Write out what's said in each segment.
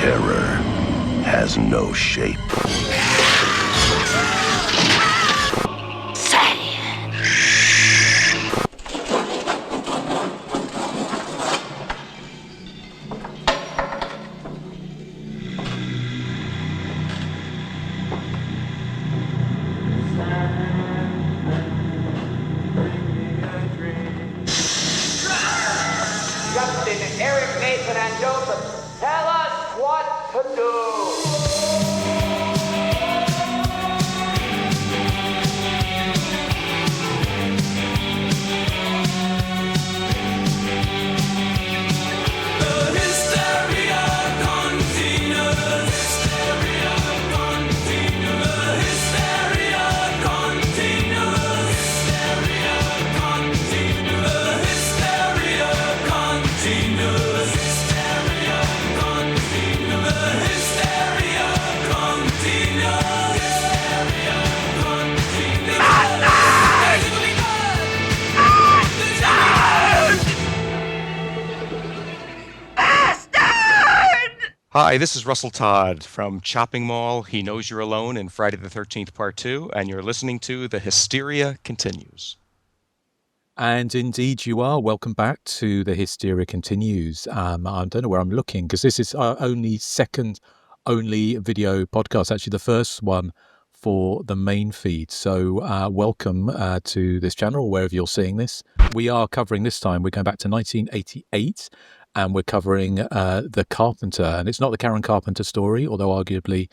terror has no shape. Eric, Nathan, and Joseph, tell us what to do. The Hysteria Continues. Hysteria Continues. The Hysteria Continues. Hysteria Continues. The Hysteria Continues. Hysteria Continues. The Hysteria Continues. Hysteria Continues. Hi, this is Russell Todd from Chopping Mall, He Knows You're Alone, and Friday the 13th Part 2, and you're listening to The Hysteria Continues. And indeed you are. Welcome back to The Hysteria Continues. I don't know where I'm looking, because this is our second video podcast, actually the first one for the main feed. So welcome to this channel, wherever you're seeing this. We are covering this time, we're going back to 1988, and we're covering The Carpenter. And it's not the Karen Carpenter story, although arguably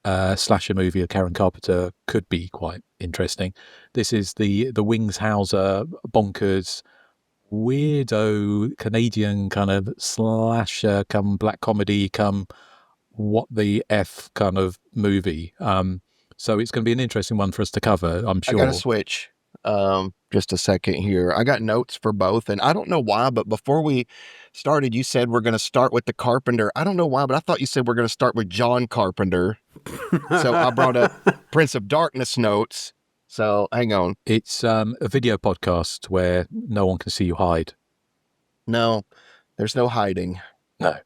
slasher movie of Karen Carpenter could be quite interesting. This is the Wings Hauser, bonkers, weirdo Canadian kind of slasher come black comedy come what the F kind of movie. So it's going to be an interesting one for us to cover, I'm sure. I got to switch just a second here. I got notes for both, and I don't know why, but before we started, you said we're going to start with the Carpenter. I don't know why, but I thought you said we're going to start with John Carpenter. So I brought up Prince of Darkness notes. So hang on. It's a video podcast where no one can see you hide. No, there's no hiding. No.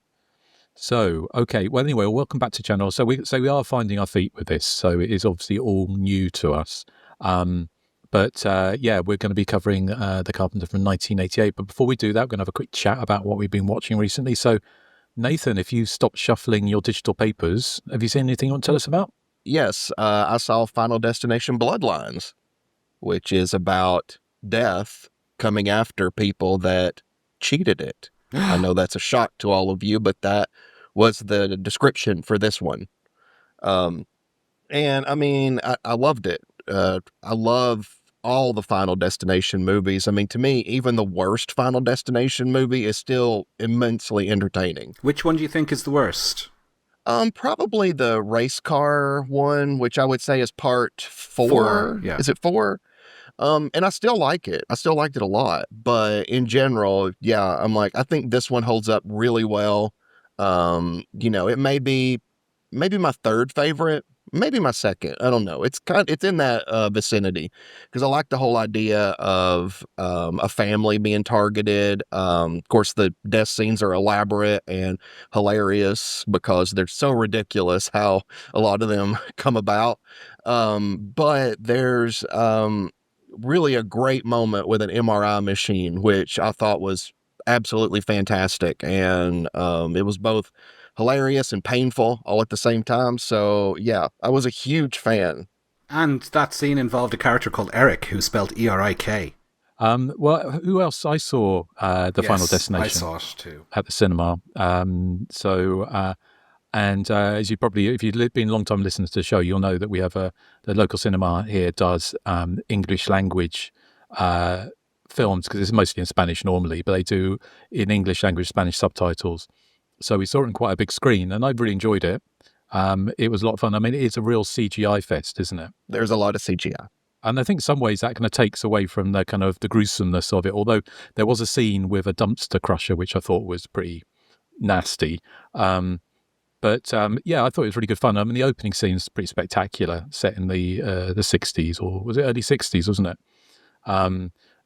So, okay. Well, anyway, welcome back to the channel. So we are finding our feet with this. So it is obviously all new to us. But yeah, we're going to be covering The Carpenter from 1988. But before we do that, we're going to have a quick chat about what we've been watching recently. So, Nathan, if you stop shuffling your digital papers, have you seen anything you want to tell us about? Yes, I saw Final Destination Bloodlines, which is about death coming after people that cheated it. I know that's a shock to all of you, but that was the description for this one. And I mean, I loved it. I love all the Final Destination movies. I mean, to me, even the worst Final Destination movie is still immensely entertaining. Which one do you think is the worst? Probably the race car one, which I would say is part 4. 4, yeah. Is it 4? And I still like it. I still liked it a lot. But in general, yeah, I'm like, I think this one holds up really well. You know, it may be maybe my third favorite, maybe my second. I don't know. It's in that vicinity, because I like the whole idea of a family being targeted. Of course, the death scenes are elaborate and hilarious because they're so ridiculous how a lot of them come about. But there's really a great moment with an MRI machine, which I thought was absolutely fantastic. And it was both hilarious and painful all at the same time. So yeah, I was a huge fan. And that scene involved a character called Eric, who's spelled E-R-I-K. Well, who else? I saw the Final Destination. I saw it too at the cinema. And as you probably, if you've been long time listeners to the show, you'll know that we have the local cinema here does English language films, because it's mostly in Spanish normally, but they do in English language Spanish subtitles. So we saw it on quite a big screen, and I really enjoyed it. It was a lot of fun. I mean, it's a real CGI fest, isn't it? There's a lot of CGI. And I think in some ways that kind of takes away from the kind of the gruesomeness of it, although there was a scene with a dumpster crusher, which I thought was pretty nasty. But yeah, I thought it was really good fun. I mean, the opening scene is pretty spectacular, set in the 60s, or was it early 60s, wasn't it?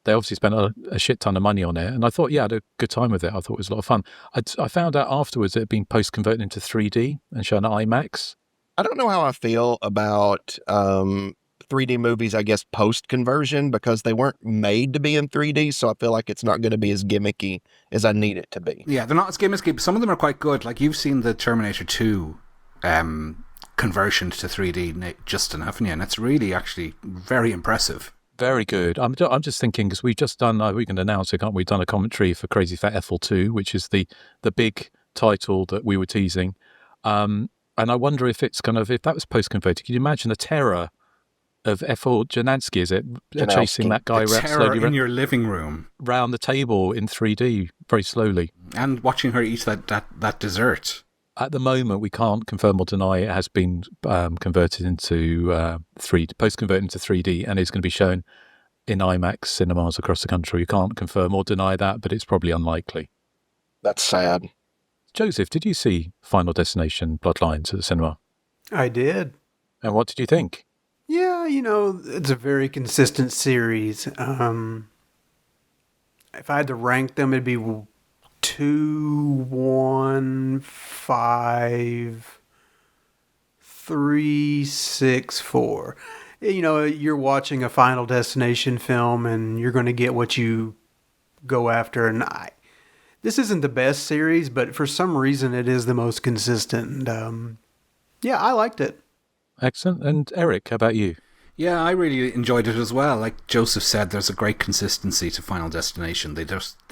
they obviously spent a shit ton of money on it, and I thought, yeah, I had a good time with it. I thought it was a lot of fun. I found out afterwards it had been post-converted into 3D and shown at IMAX. I don't know how I feel about 3D movies, I guess, post-conversion, because they weren't made to be in 3D, so I feel like it's not going to be as gimmicky as I need it to be. Yeah, they're not as gimmicky, but some of them are quite good. Like, you've seen the Terminator 2 conversion to 3D, Justin, haven't you? And it's really actually very impressive. Very good. I'm just thinking, because we've just done, we can announce it, can't we? We've done a commentary for Crazy Fat Ethel 2, which is the big title that we were teasing. And I wonder if it's if that was post-converted, can you imagine the terror of Ethel Janansky, is it? Chasing that guy slowly in your living room. Round the table in 3D, very slowly. And watching her eat that dessert. At the moment, we can't confirm or deny it has been converted into 3D, post-converted into 3D, and it's going to be shown in IMAX cinemas across the country. You can't confirm or deny that, but it's probably unlikely. That's sad. Joseph, did you see Final Destination Bloodlines at the cinema? I did. And what did you think? Yeah, it's a very consistent series. If I had to rank them, it'd be 2, 1, 5, 3, 6, 4. You're watching a Final Destination film and you're going to get what you go after. And this isn't the best series, but for some reason it is the most consistent. Yeah, I liked it. Excellent. And Eric, how about you? Yeah, I really enjoyed it as well. Like Joseph said, there's a great consistency to Final Destination. They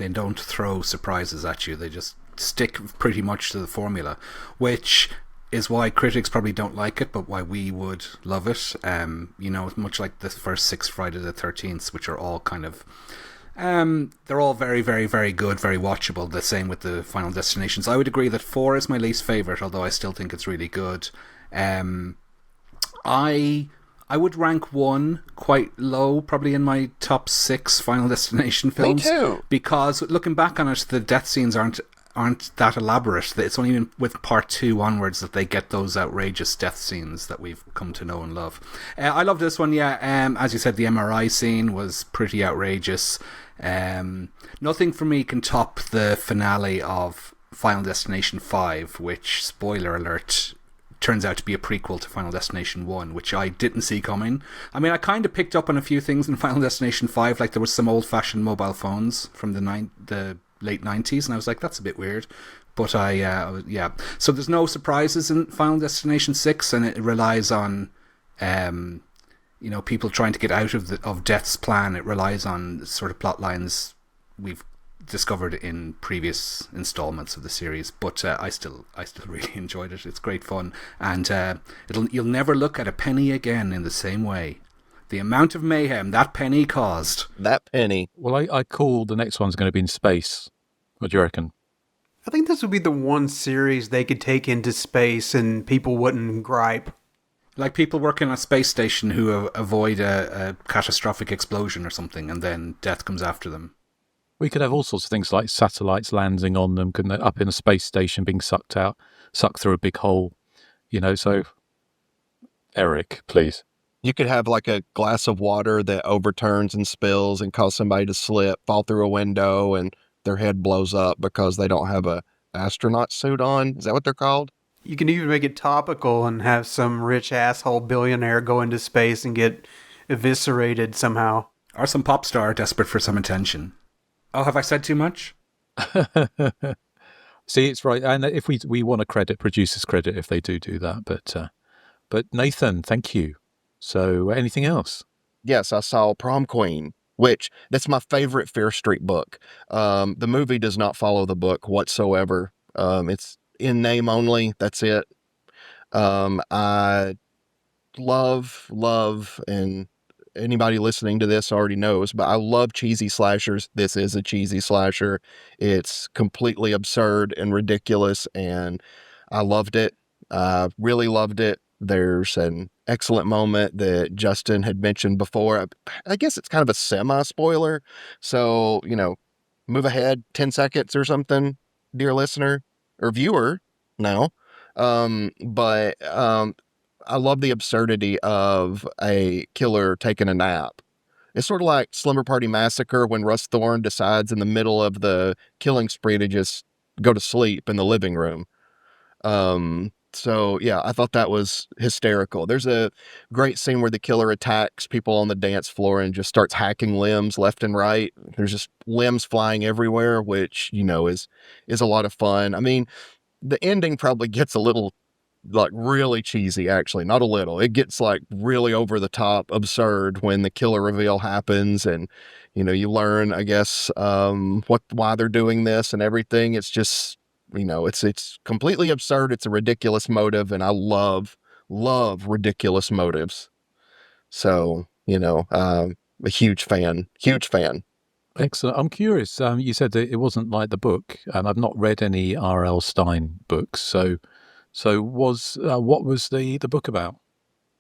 don't throw surprises at you. They just stick pretty much to the formula, which is why critics probably don't like it, but why we would love it. Much like the first 6 Friday the 13th, which are all kind of they're all very, very, very good, very watchable. The same with the Final Destinations. I would agree that 4 is my least favourite, although I still think it's really good. I would rank 1 quite low, probably in my top 6 Final Destination films. Me too. Because looking back on it, the death scenes aren't that elaborate. It's only with part 2 onwards that they get those outrageous death scenes that we've come to know and love. I love this one, yeah. As you said, the MRI scene was pretty outrageous. Nothing for me can top the finale of Final Destination 5, which, spoiler alert, turns out to be a prequel to Final Destination 1, which I didn't see coming. I mean, I kind of picked up on a few things in Final Destination 5, like there was some old-fashioned mobile phones from the late 90s, and I was like, that's a bit weird. But yeah. So there's no surprises in Final Destination 6, and it relies on, people trying to get out of Death's plan. It relies on sort of plot lines we've discovered in previous installments of the series, but I still really enjoyed it. It's great fun, and you'll never look at a penny again in the same way. The amount of mayhem that penny caused. That penny. Well, I call the next one's going to be in space. What do you reckon? I think this would be the one series they could take into space and people wouldn't gripe. Like people working on a space station who avoid a catastrophic explosion or something, and then death comes after them. We could have all sorts of things like satellites landing on them, couldn't they? Up in a space station being sucked through a big hole, so Eric, please. You could have like a glass of water that overturns and spills and cause somebody to slip, fall through a window, and their head blows up because they don't have a astronaut suit on. Is that what they're called? You can even make it topical and have some rich asshole billionaire go into space and get eviscerated somehow. Or some pop star desperate for some attention. Oh, have I said too much? See, it's right. And if we want to credit producers credit if they do that. But Nathan, thank you. So anything else? Yes, I saw Prom Queen, that's my favorite Fear Street book. The movie does not follow the book whatsoever. It's in name only. That's it. I love, and anybody listening to this already knows, but I love cheesy slashers. This is a cheesy slasher. It's completely absurd and ridiculous, and I loved it. I really loved it. There's an excellent moment that Justin had mentioned before. I guess it's kind of a semi-spoiler, so, move ahead 10 seconds or something, dear listener, or viewer, now. But I love the absurdity of a killer taking a nap. It's sort of like Slumber Party Massacre when Russ Thorne decides in the middle of the killing spree to just go to sleep in the living room. So yeah, I thought that was hysterical. There's a great scene where the killer attacks people on the dance floor and just starts hacking limbs left and right. There's just limbs flying everywhere, which, is a lot of fun. I mean, the ending probably gets a little like really cheesy, actually, not a little. It gets like really over the top absurd when the killer reveal happens and, you learn, I guess, why they're doing this and everything. It's just, it's completely absurd. It's a ridiculous motive, and I love ridiculous motives. So, a huge fan. Excellent. I'm curious. You said that it wasn't like the book. I've not read any R.L. Stine books. So what was the book about?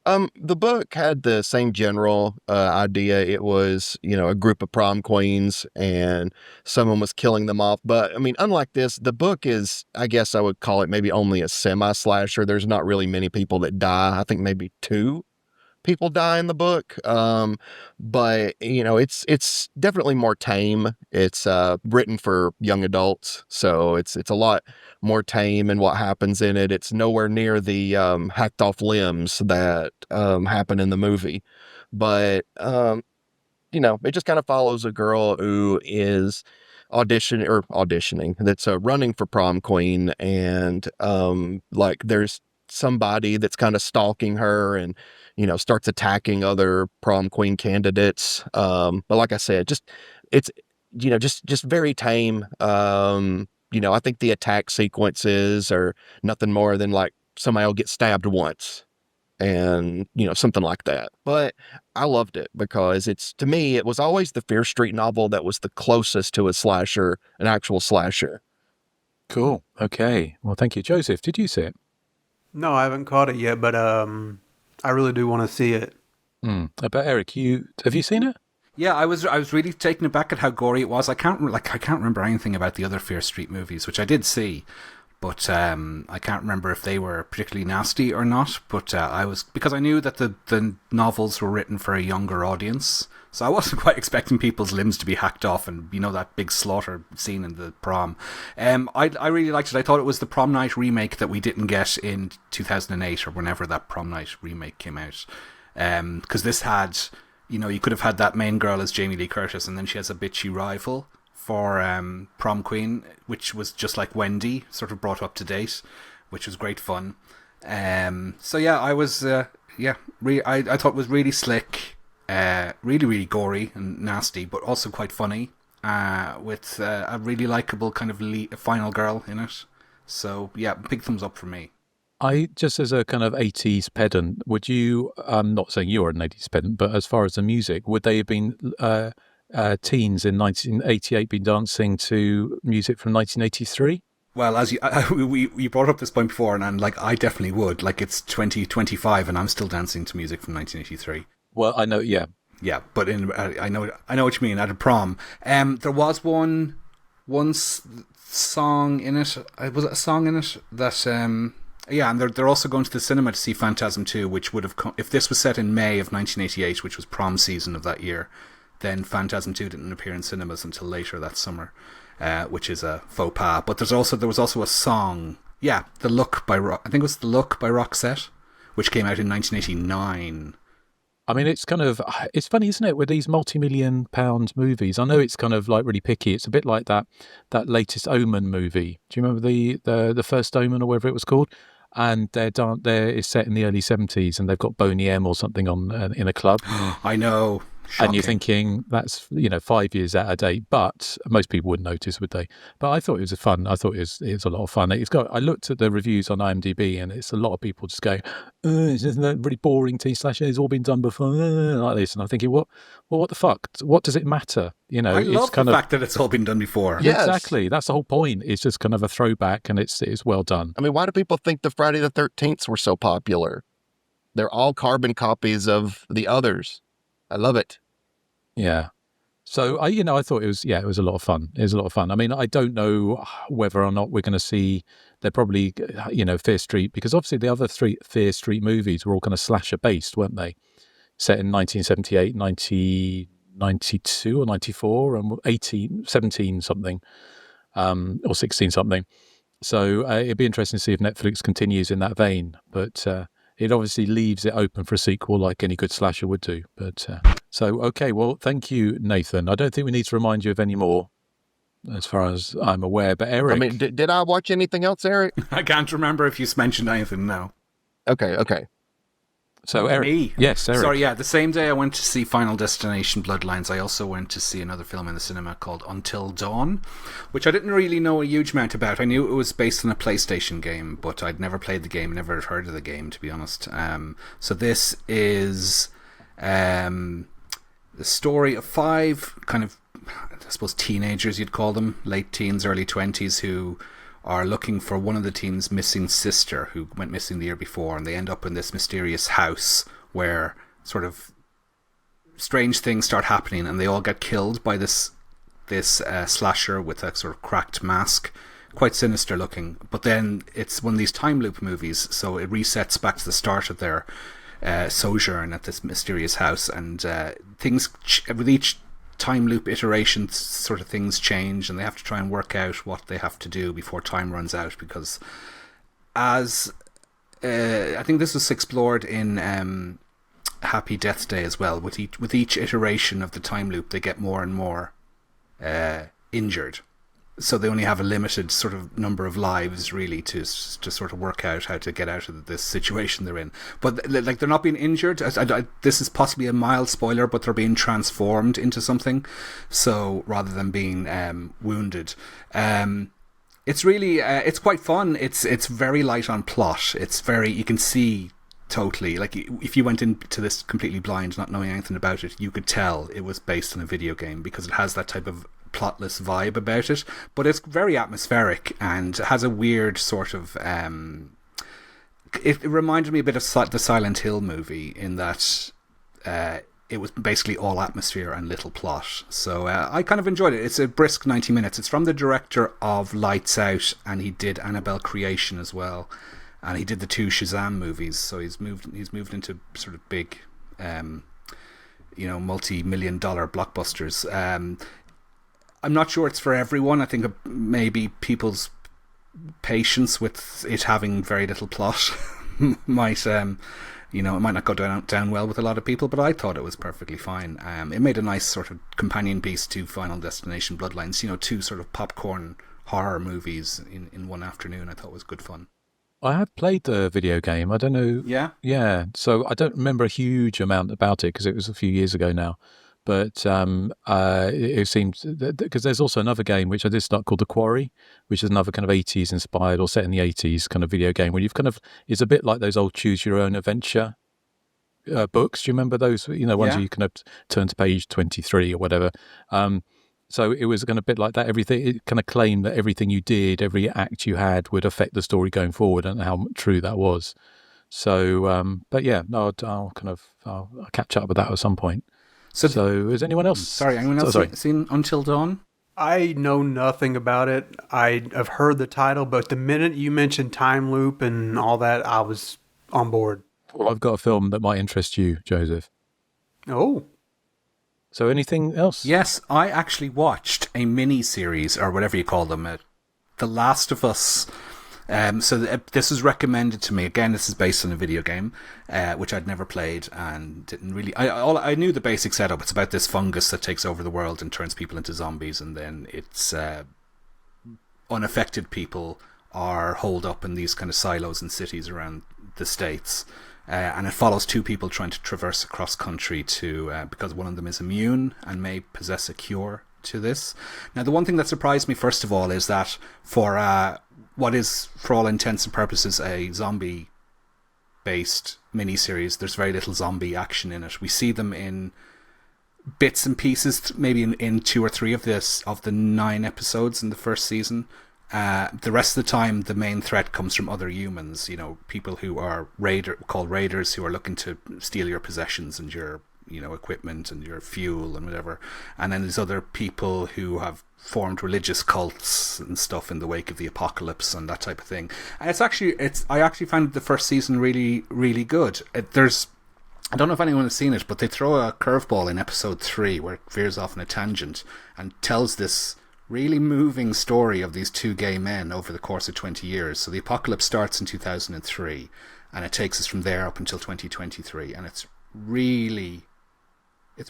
The book had the same general idea. It was, a group of prom queens and someone was killing them off. But I mean, unlike this, the book is, I guess I would call it maybe only a semi-slasher. There's not really many people that die. I think maybe 2 people die in the book. But it's definitely more tame. It's written for young adults, so it's a lot more tame in what happens in it. It's nowhere near the hacked off limbs that happen in the movie. But it just kind of follows a girl who is auditioning, that's running for prom queen, and like there's somebody that's kind of stalking her and starts attacking other prom queen candidates. But like I said, it's just very tame. I think the attack sequences are nothing more than like somebody will get stabbed once and something like that. But I loved it because to me it was always the Fear Street novel that was the closest to a slasher, an actual slasher. Cool. Okay. Well, thank you. Joseph, did you see it? No, I haven't caught it yet, but I really do want to see it. But Eric, have you seen it? Yeah, I was really taken aback at how gory it was. I can't remember anything about the other Fear Street movies, which I did see, but I can't remember if they were particularly nasty or not. But because I knew that the novels were written for a younger audience, so I wasn't quite expecting people's limbs to be hacked off and that big slaughter scene in the prom. I really liked it. I thought it was the Prom Night remake that we didn't get in 2008 or whenever that Prom Night remake came out. Because this had, you could have had that main girl as Jamie Lee Curtis, and then she has a bitchy rival for Prom Queen, which was just like Wendy, sort of brought up to date, which was great fun. So yeah, I was I thought it was really slick, really, really gory and nasty, but also quite funny, with a really likable kind of final girl in it. So yeah, big thumbs up for me. I, just as a kind of 80s pedant, would you, I'm not saying you're an 80s pedant, but as far as the music, would they have been teens in 1988 been dancing to music from 1983? Well, as you brought up this point before, and like I definitely would. Like it's 2025, and I'm still dancing to music from 1983. Well, I know, yeah, but I know what you mean. At a prom, there was one song in it. Was it a song in it that yeah, and they're also going to the cinema to see Phantasm 2, which would have come if this was set in May of 1988, which was prom season of that year. Then Phantasm 2 didn't appear in cinemas until later that summer, which is a faux pas. But there was also a song, I think it was The Look by Roxette, which came out in 1989. I mean, it's funny, isn't it, with these multi-million pound movies? I know it's kind of like really picky. It's a bit like that latest Omen movie. Do you remember the first Omen or whatever it was called? And it's set in the early 70s, and they've got Boney M or something on in a club. I know. Shocking. And you're thinking that's 5 years out of date, but most people wouldn't notice, would they? But I thought it was fun. I thought it was a lot of fun. I looked at the reviews on IMDb, and it's a lot of people just going, "Isn't that really boring? T/slasher, it's all been done before," like this. And I'm thinking, what the fuck? What does it matter? I love the fact that it's all been done before. Yes. Exactly. That's the whole point. It's just kind of a throwback, and it's well done. I mean, why do people think the Friday the 13th were so popular? They're all carbon copies of the others. I love it. Yeah. So I thought it was a lot of fun. It was a lot of fun. I mean, I don't know whether or not we're going to see, they're probably, Fear Street, because obviously the other 3 Fear Street movies were all kind of slasher based, weren't they? Set in 1978, 92 or 94 and 18, 17 something, or 16 something. So it'd be interesting to see if Netflix continues in that vein. But it obviously leaves it open for a sequel like any good slasher would do. But so, okay, well, thank you, Nathan. I don't think we need to remind you of any more, as far as I'm aware. But Eric... I mean, did I watch anything else, Eric? I can't remember if you mentioned anything now. Okay. So, Eric... Me? Yes, Eric. Sorry, yeah, the same day I went to see Final Destination Bloodlines, I also went to see another film in the cinema called Until Dawn, which I didn't really know a huge amount about. I knew it was based on a PlayStation game, but I'd never played the game, never heard of the game, to be honest. So this is the story of 5 kind of, I suppose, teenagers, you'd call them, late teens, early 20s, who are looking for one of the team's missing sister, who went missing the year before, and they end up in this mysterious house where sort of strange things start happening, and they all get killed by this slasher with a sort of cracked mask, quite sinister looking. But then it's one of these time loop movies, so it resets back to the start of their sojourn at this mysterious house, and things with each time loop iteration, sort of things change, and they have to try and work out what they have to do before time runs out, because as I think this was explored in Happy Death Day as well, with each iteration of the time loop they get more and more injured, so they only have a limited sort of number of lives really to sort of work out how to get out of this situation they're in. But like, they're not being injured. This is possibly a mild spoiler, but they're being transformed into something, so rather than being wounded. It's really it's quite fun. It's very light on plot. It's very, you can see totally, like, if you went into this completely blind, not knowing anything about it, you could tell it was based on a video game, because it has that type of plotless vibe about it, but it's very atmospheric and has a weird sort of it reminded me a bit of the Silent Hill movie, in that it was basically all atmosphere and little plot. So I kind of enjoyed it. It's a brisk 90 minutes. It's from the director of Lights Out, and he did Annabelle Creation as well, and he did the 2 Shazam movies. So he's moved into sort of big multi-million-dollar blockbusters. I'm not sure it's for everyone. I think maybe people's patience with it having very little plot might, it might not go down well with a lot of people, but I thought it was perfectly fine. It made a nice sort of companion piece to Final Destination Bloodlines, 2 sort of popcorn horror movies in one afternoon. I thought was good fun. I have played the video game. I don't know. Yeah? Yeah. So I don't remember a huge amount about it, because it was a few years ago now. But it seems, because there's also another game which I did start called The Quarry, which is another kind of 80s inspired, or set in the 80s kind of video game, where you've kind of, it's a bit like those old choose your own adventure books. Do you remember those? Ones Yeah. where you kind of turn to page 23 or whatever. So it was kind of a bit like that. Everything, it kind of claimed that everything you did, every act you had, would affect the story going forward, and how true that was. So, but yeah, no, I'll catch up with that at some point. So is anyone else? Sorry, anyone else seen Until Dawn? I know nothing about it. I've heard the title, but the minute you mentioned time loop and all that, I was on board. Well, I've got a film that might interest you, Joseph. Oh. So anything else? Yes, I actually watched a mini-series, or whatever you call them, The Last of Us. This was recommended to me. Again, this is based on a video game, which I'd never played and didn't really. I knew the basic setup. It's about this fungus that takes over the world and turns people into zombies, and then it's unaffected people are holed up in these kind of silos and cities around the States. And it follows 2 people trying to traverse across country because one of them is immune and may possess a cure to this. Now, the one thing that surprised me, first of all, is that for what is, for all intents and purposes, a zombie-based miniseries, there's very little zombie action in it. We see them in bits and pieces, maybe in 2 or 3 of the 9 episodes in the first season. The rest of the time, the main threat comes from other humans, people who are called raiders, who are looking to steal your possessions and your equipment and your fuel and whatever. And then there's other people who have formed religious cults and stuff in the wake of the apocalypse and that type of thing. And I actually found the first season really, really good. There's I don't know if anyone has seen it, but they throw a curveball in episode 3 where it veers off on a tangent and tells this really moving story of these two gay men over the course of 20 years. So the apocalypse starts in 2003 and it takes us from there up until 2023. And it's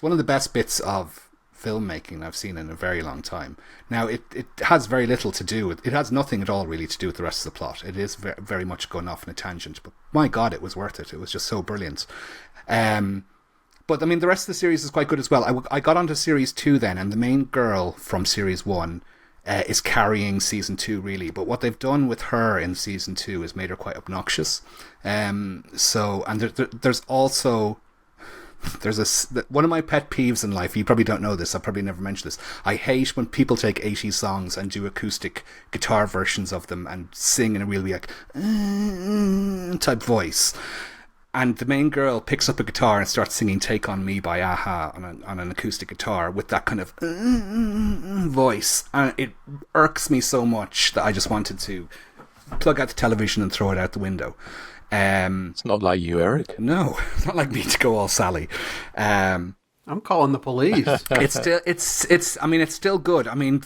one of the best bits of filmmaking I've seen in a very long time. Now, it has very little to do with, it has nothing at all really to do with the rest of the plot. It is very, very much going off on a tangent, but my God, it was worth it. It was just so brilliant. But I mean, the rest of the series is quite good as well. I got onto series 2 then, and the main girl from series 1 is carrying season 2 really. But what they've done with her in season 2 is made her quite obnoxious. There's also one of my pet peeves in life. You probably don't know this. I've probably never mentioned this. I hate when people take 80s songs and do acoustic guitar versions of them and sing in a really like type voice. And the main girl picks up a guitar and starts singing "Take on Me" by Aha on an acoustic guitar with that kind of voice, and it irks me so much that I just wanted to plug out the television and throw it out the window. It's not like you, Eric. No, it's not like me to go all Sally. I'm calling the police. It's still good. I mean,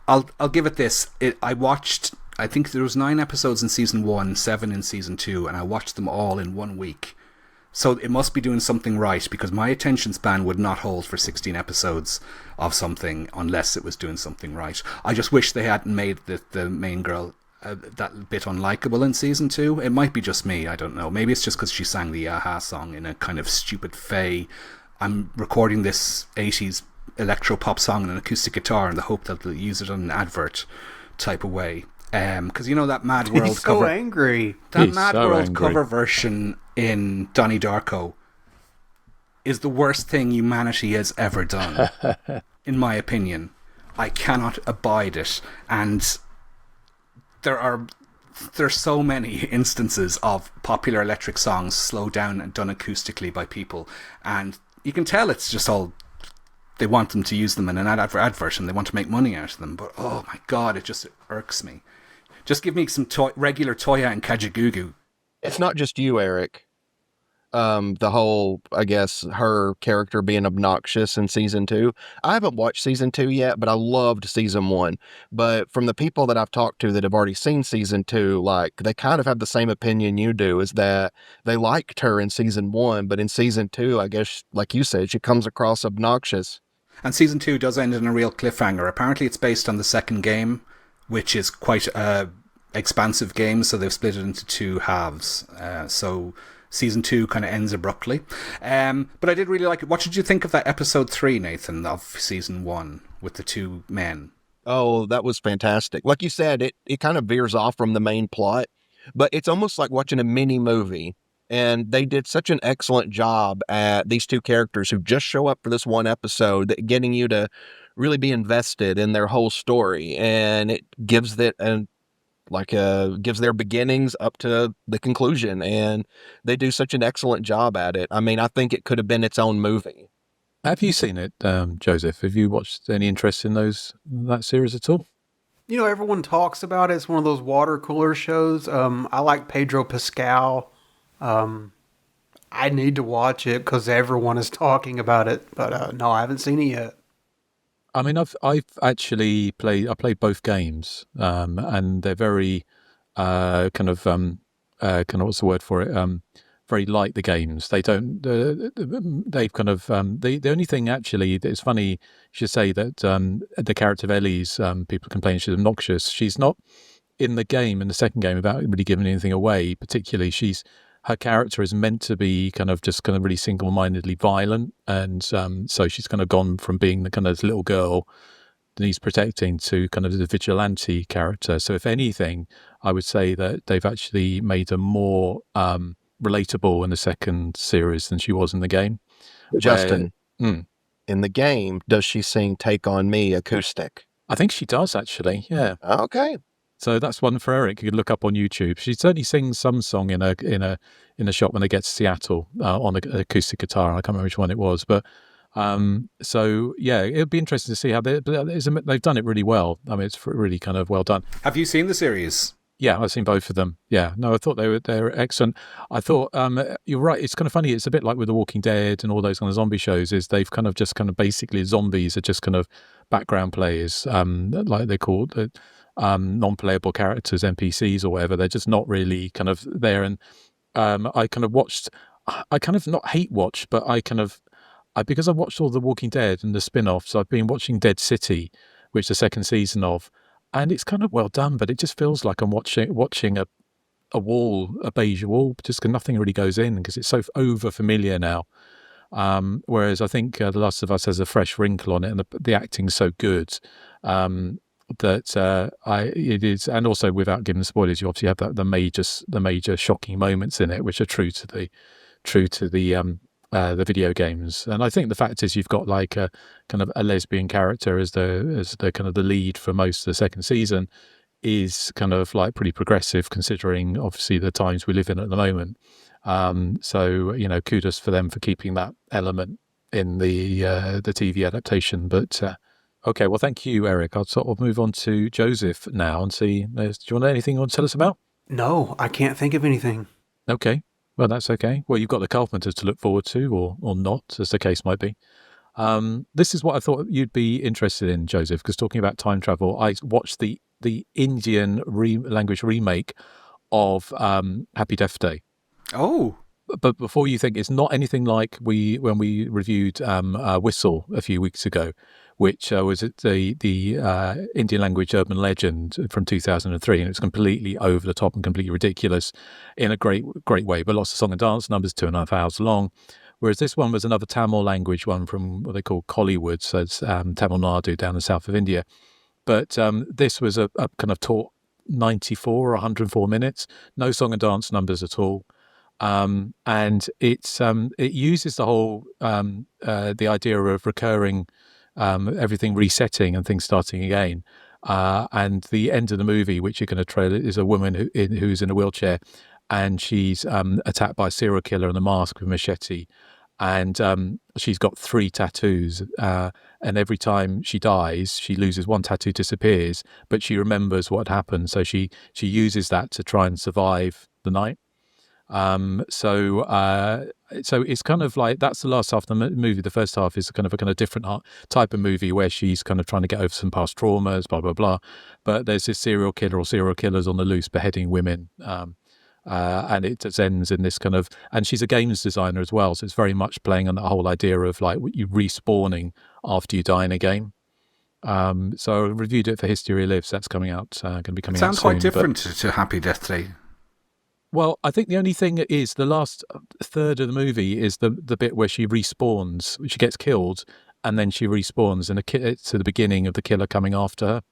I'll give it this. I watched, I think there was 9 episodes in season 1, 7 in season 2, and I watched them all in 1 week. So it must be doing something right, because my attention span would not hold for 16 episodes of something unless it was doing something right. I just wish they hadn't made the main girl that bit unlikable in season 2. It might be just me, I don't know. Maybe it's just because she sang the Aha song in a kind of stupid fey, I'm recording this 80s electro pop song on an acoustic guitar in the hope that they'll use it on an advert type of way. Because you know that Mad World He's cover, so angry. that He's Mad so World angry. cover version in Donnie Darko is the worst thing humanity has ever done, in my opinion. I cannot abide it, and there's so many instances of popular electric songs slowed down and done acoustically by people, and you can tell it's just all they want them to use them in an advert and they want to make money out of them. But oh my God, it just irks me. Just give me some regular Toya and Kajagoogoo. It's not just you, Eric. The whole, I guess, her character being obnoxious in season 2. I haven't watched season 2 yet, but I loved season 1. But from the people that I've talked to that have already seen season 2, like, they kind of have the same opinion you do, is that they liked her in season 1, but in season 2, I guess, like you said, she comes across obnoxious. And season 2 does end in a real cliffhanger. Apparently it's based on the second game, which is quite a expansive game, so they've split it into 2 halves. So season 2 kind of ends abruptly. But I did really like it. What did you think of that episode 3, Nathan, of season 1 with the 2 men? Oh, that was fantastic. Like you said, it kind of veers off from the main plot, but it's almost like watching a mini movie. And they did such an excellent job at these 2 characters who just show up for this 1 episode, that getting you to really be invested in their whole story. And it gives gives their beginnings up to the conclusion. And they do such an excellent job at it. I mean, I think it could have been its own movie. Have you seen it, Joseph? Have you watched any interest in that series at all? You know, everyone talks about it. It's one of those water cooler shows. I like Pedro Pascal. I need to watch it because everyone is talking about it, but no, I haven't seen it yet. I mean, I've actually played both games, and they're very kind of what's the word for it? Very like the games. They don't. They've kind of the only thing actually that is funny. You should say that the character of Ellie's people complain she's obnoxious. She's not in the game, in the second game, without really giving anything away. Particularly, her character is meant to be kind of really single-mindedly violent, and so she's kind of gone from being the kind of little girl that he's protecting to kind of the vigilante character. So if anything, I would say that they've actually made her more relatable in the second series than she was in the game. Justin, in the game, does she sing "Take on Me" acoustic? I think she does actually. Yeah. Okay. So that's one for Eric. You could look up on YouTube. She certainly sings some song in a shot when they get to Seattle on an acoustic guitar. I can't remember which one it was, but so yeah, it'd be interesting to see how they've done it really well. I mean, it's really kind of well done. Have you seen the series? Yeah, I've seen both of them. Yeah, no, I thought they were excellent. I thought you're right. It's kind of funny. It's a bit like with The Walking Dead and all those kind of zombie shows. Is they've kind of just kind of basically zombies are just kind of background players, like they call it, non-playable characters, NPCs or whatever. They're just not really kind of there. And I kind of watched. I kind of not hate watch, but because I watched all The Walking Dead and the spin-offs. I've been watching Dead City, which the second season of. And it's kind of well done, but it just feels like I'm watching a wall, a beige wall, just 'cause nothing really goes in because it's so over familiar now. Whereas I think The Last of Us has a fresh wrinkle on it, and the acting's so good that it is. And also, without giving spoilers, you obviously have the major shocking moments in it, which are true to the video games. And I think the fact is you've got like a kind of a lesbian character as the kind of the lead for most of the second season is kind of like pretty progressive considering obviously the times we live in at the moment. So kudos for them for keeping that element in the TV adaptation. But okay, well, thank you, Eric. I'll sort of move on to Joseph now and see. Do you want anything you want to tell us about? No, I can't think of anything. Okay. Well, that's okay. Well, you've got the Carpenter to look forward to, or not, as the case might be. This is what I thought you'd be interested in, Joseph, because talking about time travel, I watched the Indian language remake of Happy Death Day. Oh. But before you think, it's not anything like when we reviewed Whistle a few weeks ago, which was the Indian language urban legend from 2003, and it's completely over the top and completely ridiculous in a great way, but lots of song and dance numbers, 2.5 hours long. Whereas this one was another Tamil language one from what they call Kollywood, so it's Tamil Nadu down the south of India. But this was a kind of taught 94 or 104 minutes, no song and dance numbers at all. And it uses the whole the idea of recurring, everything resetting and things starting again. And the end of the movie, which you're going to trailer, is a woman who's in a wheelchair, and she's attacked by a serial killer in a mask with a machete, and she's got 3 tattoos. And every time she dies, she loses one tattoo, disappears, but she remembers what happened. So she uses that to try and survive the night. So it's kind of like that's the last half of the movie. The first half is kind of a different type of movie where she's kind of trying to get over some past traumas, blah blah blah. But there's this serial killer or serial killers on the loose beheading women, and it just ends in this kind of. And she's a games designer as well, so it's very much playing on that whole idea of like you respawning after you die in a game. So I reviewed it for Hysteria Lives. That's coming out. Going to be coming out soon. Sounds quite different to Happy Death Day. Well, I think the only thing is the last third of the movie is the bit where she respawns. She gets killed, and then she respawns, and it's to the beginning of the killer coming after her.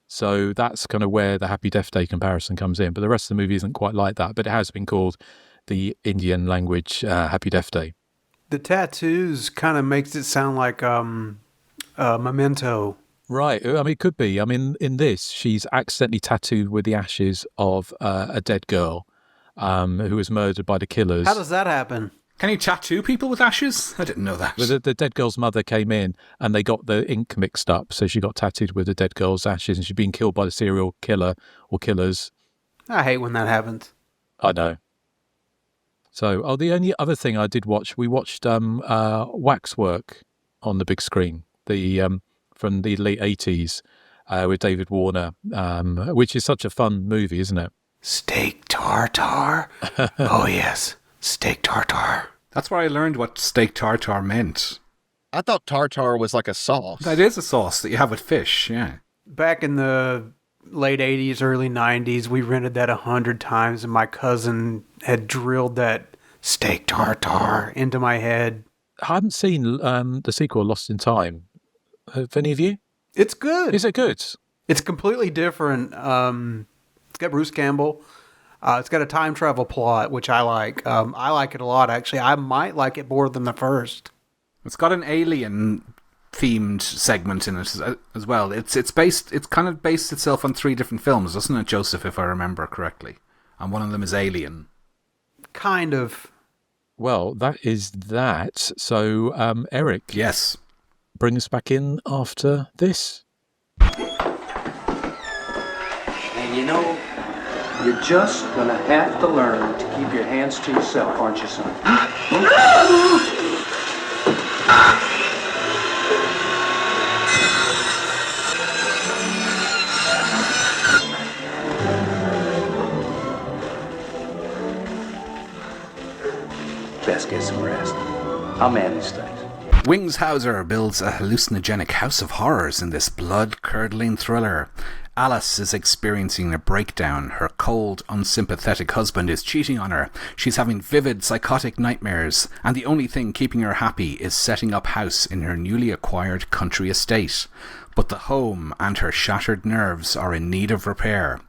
So that's kind of where the Happy Death Day comparison comes in. But the rest of the movie isn't quite like that. But it has been called the Indian language Happy Death Day. The tattoos kind of makes it sound like Memento. Right. I mean, it could be. I mean, in this, she's accidentally tattooed with the ashes of a dead girl who was murdered by the killers. How does that happen? Can you tattoo people with ashes? I didn't know that. The dead girl's mother came in and they got the ink mixed up, so she got tattooed with the dead girl's ashes, and she's been killed by the serial killer or killers. I hate when that happens. I know. So, the only other thing I did watch, we watched Waxwork on the big screen, from the late 80s with David Warner, which is such a fun movie, isn't it? Steak tartare? Oh, yes. Steak tartare. That's where I learned what steak tartare meant. I thought tartare was like a sauce. That is a sauce that you have with fish, yeah. Back in the late 80s, early 90s, we rented that 100 times, and my cousin had drilled that steak tartare into my head. I haven't seen the sequel, Lost in Time. Have any of you? It's good. Is it good? It's completely different. It's got Bruce Campbell. It's got a time travel plot, which I like. I like it a lot, actually. I might like it more than the first. It's got an alien themed segment in it as well. It's kind of based itself on 3 different films, doesn't it, Joseph, if I remember correctly? And one of them is Alien. Kind of. Well, that is that. So, Eric. Yes. Bring us back in after this. And you know, You're just gonna have to learn to keep your hands to yourself, aren't you, son? Best get some rest. I'll man these things. Wings Hauser builds a hallucinogenic house of horrors in this blood-curdling thriller. Alice is experiencing a breakdown. Her cold, unsympathetic husband is cheating on her. She's having vivid, psychotic nightmares, and the only thing keeping her happy is setting up house in her newly acquired country estate. But the home and her shattered nerves are in need of repair.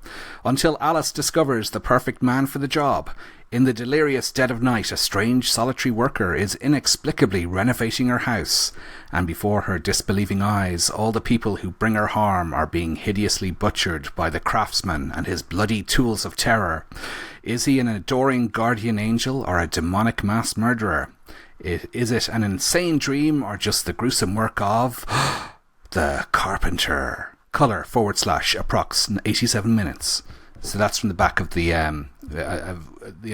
Until Alice discovers the perfect man for the job. In the delirious dead of night, a strange solitary worker is inexplicably renovating her house, and before her disbelieving eyes, all the people who bring her harm are being hideously butchered by the craftsman and his bloody tools of terror. Is he an adoring guardian angel or a demonic mass murderer? Is it an insane dream or just the gruesome work of the Carpenter? Colour / approx 87 minutes. So that's from the back of the, I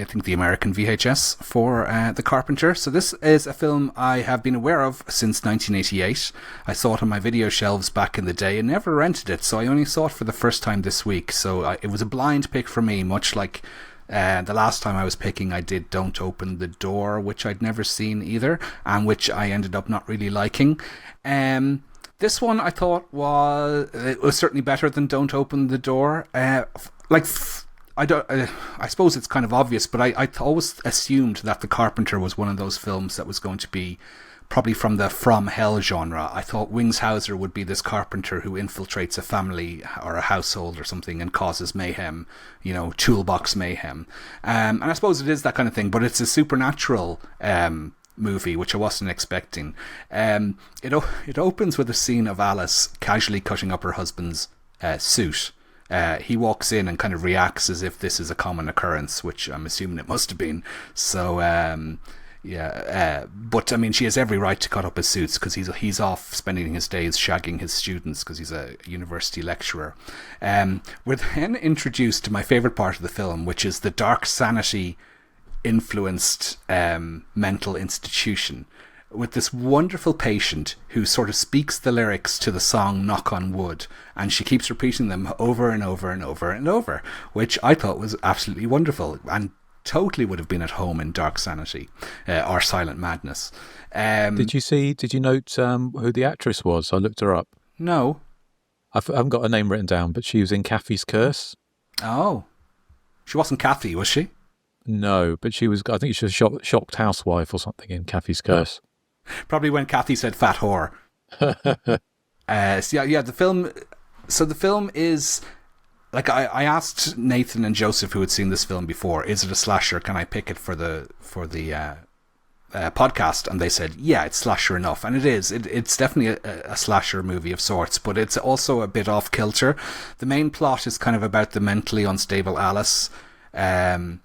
think the American VHS for The Carpenter. So this is a film I have been aware of since 1988. I saw it on my video shelves back in the day and never rented it, so I only saw it for the first time this week. So it was a blind pick for me, much like the last time I was picking, I did Don't Open the Door, which I'd never seen either, and which I ended up not really liking. This one I thought was certainly better than Don't Open the Door. I suppose it's kind of obvious, but I always assumed that The Carpenter was one of those films that was going to be probably from the From Hell genre. I thought Wings Hauser would be this carpenter who infiltrates a family or a household or something and causes mayhem, toolbox mayhem. And I suppose it is that kind of thing, but it's a supernatural movie, which I wasn't expecting. It opens with a scene of Alice casually cutting up her husband's suit. He walks in and kind of reacts as if this is a common occurrence, which I'm assuming it must have been. So, but I mean, she has every right to cut up his suits because he's off spending his days shagging his students because he's a university lecturer. We're then introduced to my favourite part of the film, which is the dark sanity influenced mental institution, with this wonderful patient who sort of speaks the lyrics to the song Knock on Wood, and she keeps repeating them over and over and over and over, which I thought was absolutely wonderful and totally would have been at home in Dark Sanity or Silent Madness. Did you note who the actress was? I looked her up. No. I haven't got her name written down, but she was in Kathy's Curse. Oh. She wasn't Kathy, was she? No, but she was, I think she was a shocked housewife or something in Kathy's Curse. Probably when Kathy said fat whore. The film is, like, I asked Nathan and Joseph, who had seen this film before, is it a slasher? Can I pick it for the podcast? And they said, yeah, it's slasher enough. And it is. It's definitely a slasher movie of sorts, but it's also a bit off kilter. The main plot is kind of about the mentally unstable Alice, and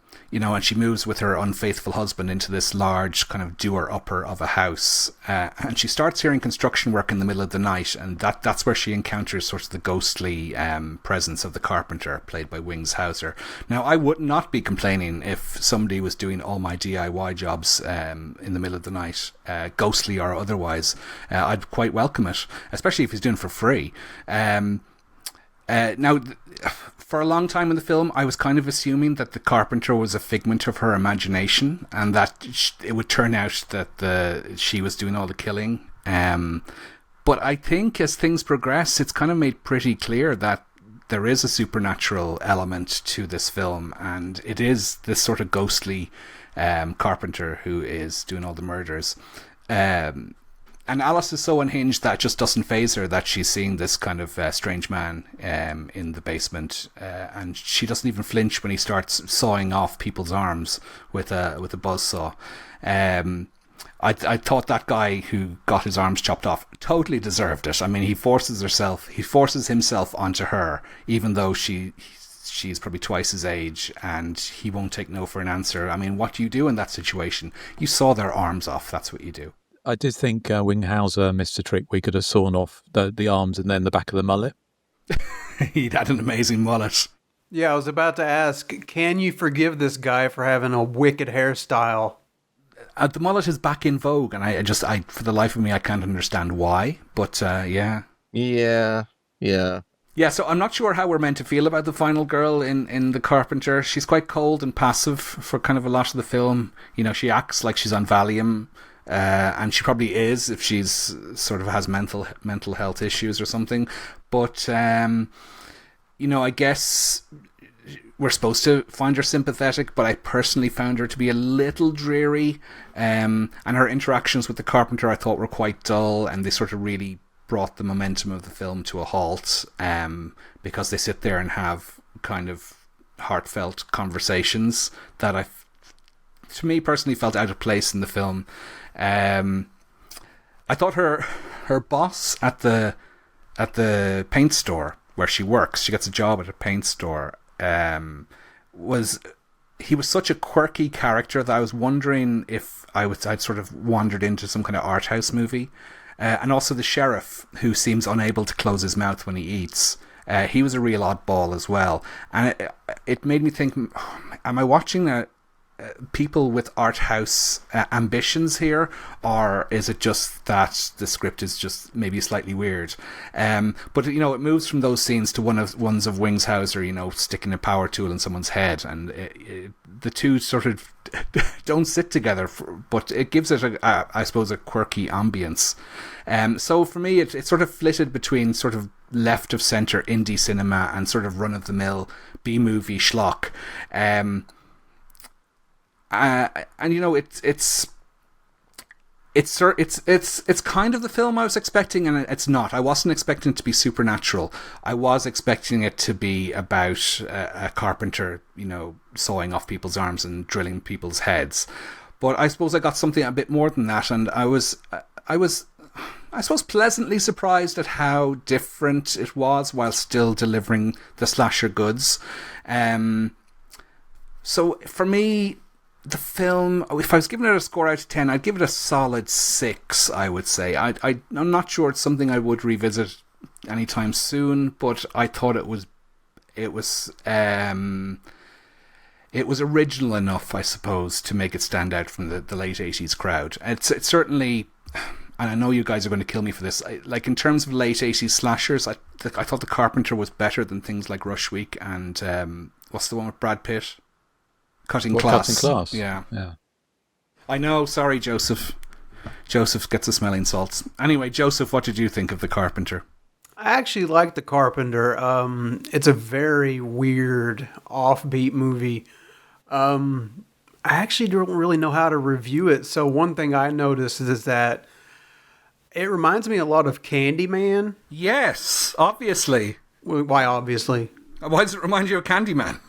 she moves with her unfaithful husband into this large kind of doer-upper of a house. And she starts hearing construction work in the middle of the night, and that's where she encounters sort of the ghostly presence of the Carpenter, played by Wings Hauser. Now, I would not be complaining if somebody was doing all my DIY jobs in the middle of the night, ghostly or otherwise. I'd quite welcome it, especially if he's doing it for free. Now, for a long time in the film, I was kind of assuming that the Carpenter was a figment of her imagination, and that it would turn out that she was doing all the killing. But I think as things progress, it's kind of made pretty clear that there is a supernatural element to this film, and it is this sort of ghostly Carpenter who is doing all the murders. And Alice is so unhinged that it just doesn't faze her that she's seeing this kind of strange man in the basement, and she doesn't even flinch when he starts sawing off people's arms with a buzzsaw. I thought that guy who got his arms chopped off totally deserved it. I mean, he forces himself onto her, even though she's probably twice his age, and he won't take no for an answer. I mean, what do you do in that situation? You saw their arms off. That's what you do. I did think Wing Hauser missed a trick. We could have sawn off the arms and then the back of the mullet. He'd had an amazing mullet. Yeah, I was about to ask, can you forgive this guy for having a wicked hairstyle? The mullet is back in vogue, and I for the life of me, I can't understand why. But yeah. Yeah. Yeah, so I'm not sure how we're meant to feel about the final girl in The Carpenter. She's quite cold and passive for kind of a lot of the film. You know, she acts like she's on Valium, and she probably is if she's sort of has mental health issues or something. But, you know, I guess we're supposed to find her sympathetic, but I personally found her to be a little dreary. And her interactions with the Carpenter I thought were quite dull, and they sort of really brought the momentum of the film to a halt, because they sit there and have kind of heartfelt conversations that to me personally felt out of place in the film. I thought her boss at the paint store where she works, she gets a job at a paint store, was such a quirky character that I was wondering if I'd sort of wandered into some kind of art house movie. And also the sheriff, who seems unable to close his mouth when he eats. He was a real oddball as well. And it made me think, am I watching people with art house ambitions here? Or is it just that the script is just maybe slightly weird? But, you know, it moves from those scenes to ones of Wings Hauser, you know, sticking a power tool in someone's head. And the two sort of don't sit together, but it gives it, I suppose, a quirky ambience. So for me, it sort of flitted between sort of left of centre indie cinema and sort of run of the mill B-movie schlock. And you know, it's kind of the film I was expecting, and it's not. I wasn't expecting it to be supernatural. I was expecting it to be about a carpenter, you know, sawing off people's arms and drilling people's heads. But I suppose I got something a bit more than that, and I was, I suppose, pleasantly surprised at how different it was while still delivering the slasher goods. So for me, the film, if I was giving it a score out of 10, I'd give it a solid 6, I would say. I'm not sure it's something I would revisit anytime soon, but I thought it was original enough, I suppose, to make it stand out from the late 80s crowd. It's certainly, and I know you guys are going to kill me for this, like in terms of late 80s slashers, I thought The Carpenter was better than things like Rush Week and what's the one with Brad Pitt? Cutting Class. Yeah. I know, sorry, Joseph. Joseph gets the smelling salts. Anyway, Joseph, what did you think of The Carpenter? I actually like The Carpenter. It's a very weird, offbeat movie. I actually don't really know how to review it. So one thing I noticed is that it reminds me a lot of Candyman. Yes, obviously. Why obviously? Why does it remind you of Candyman?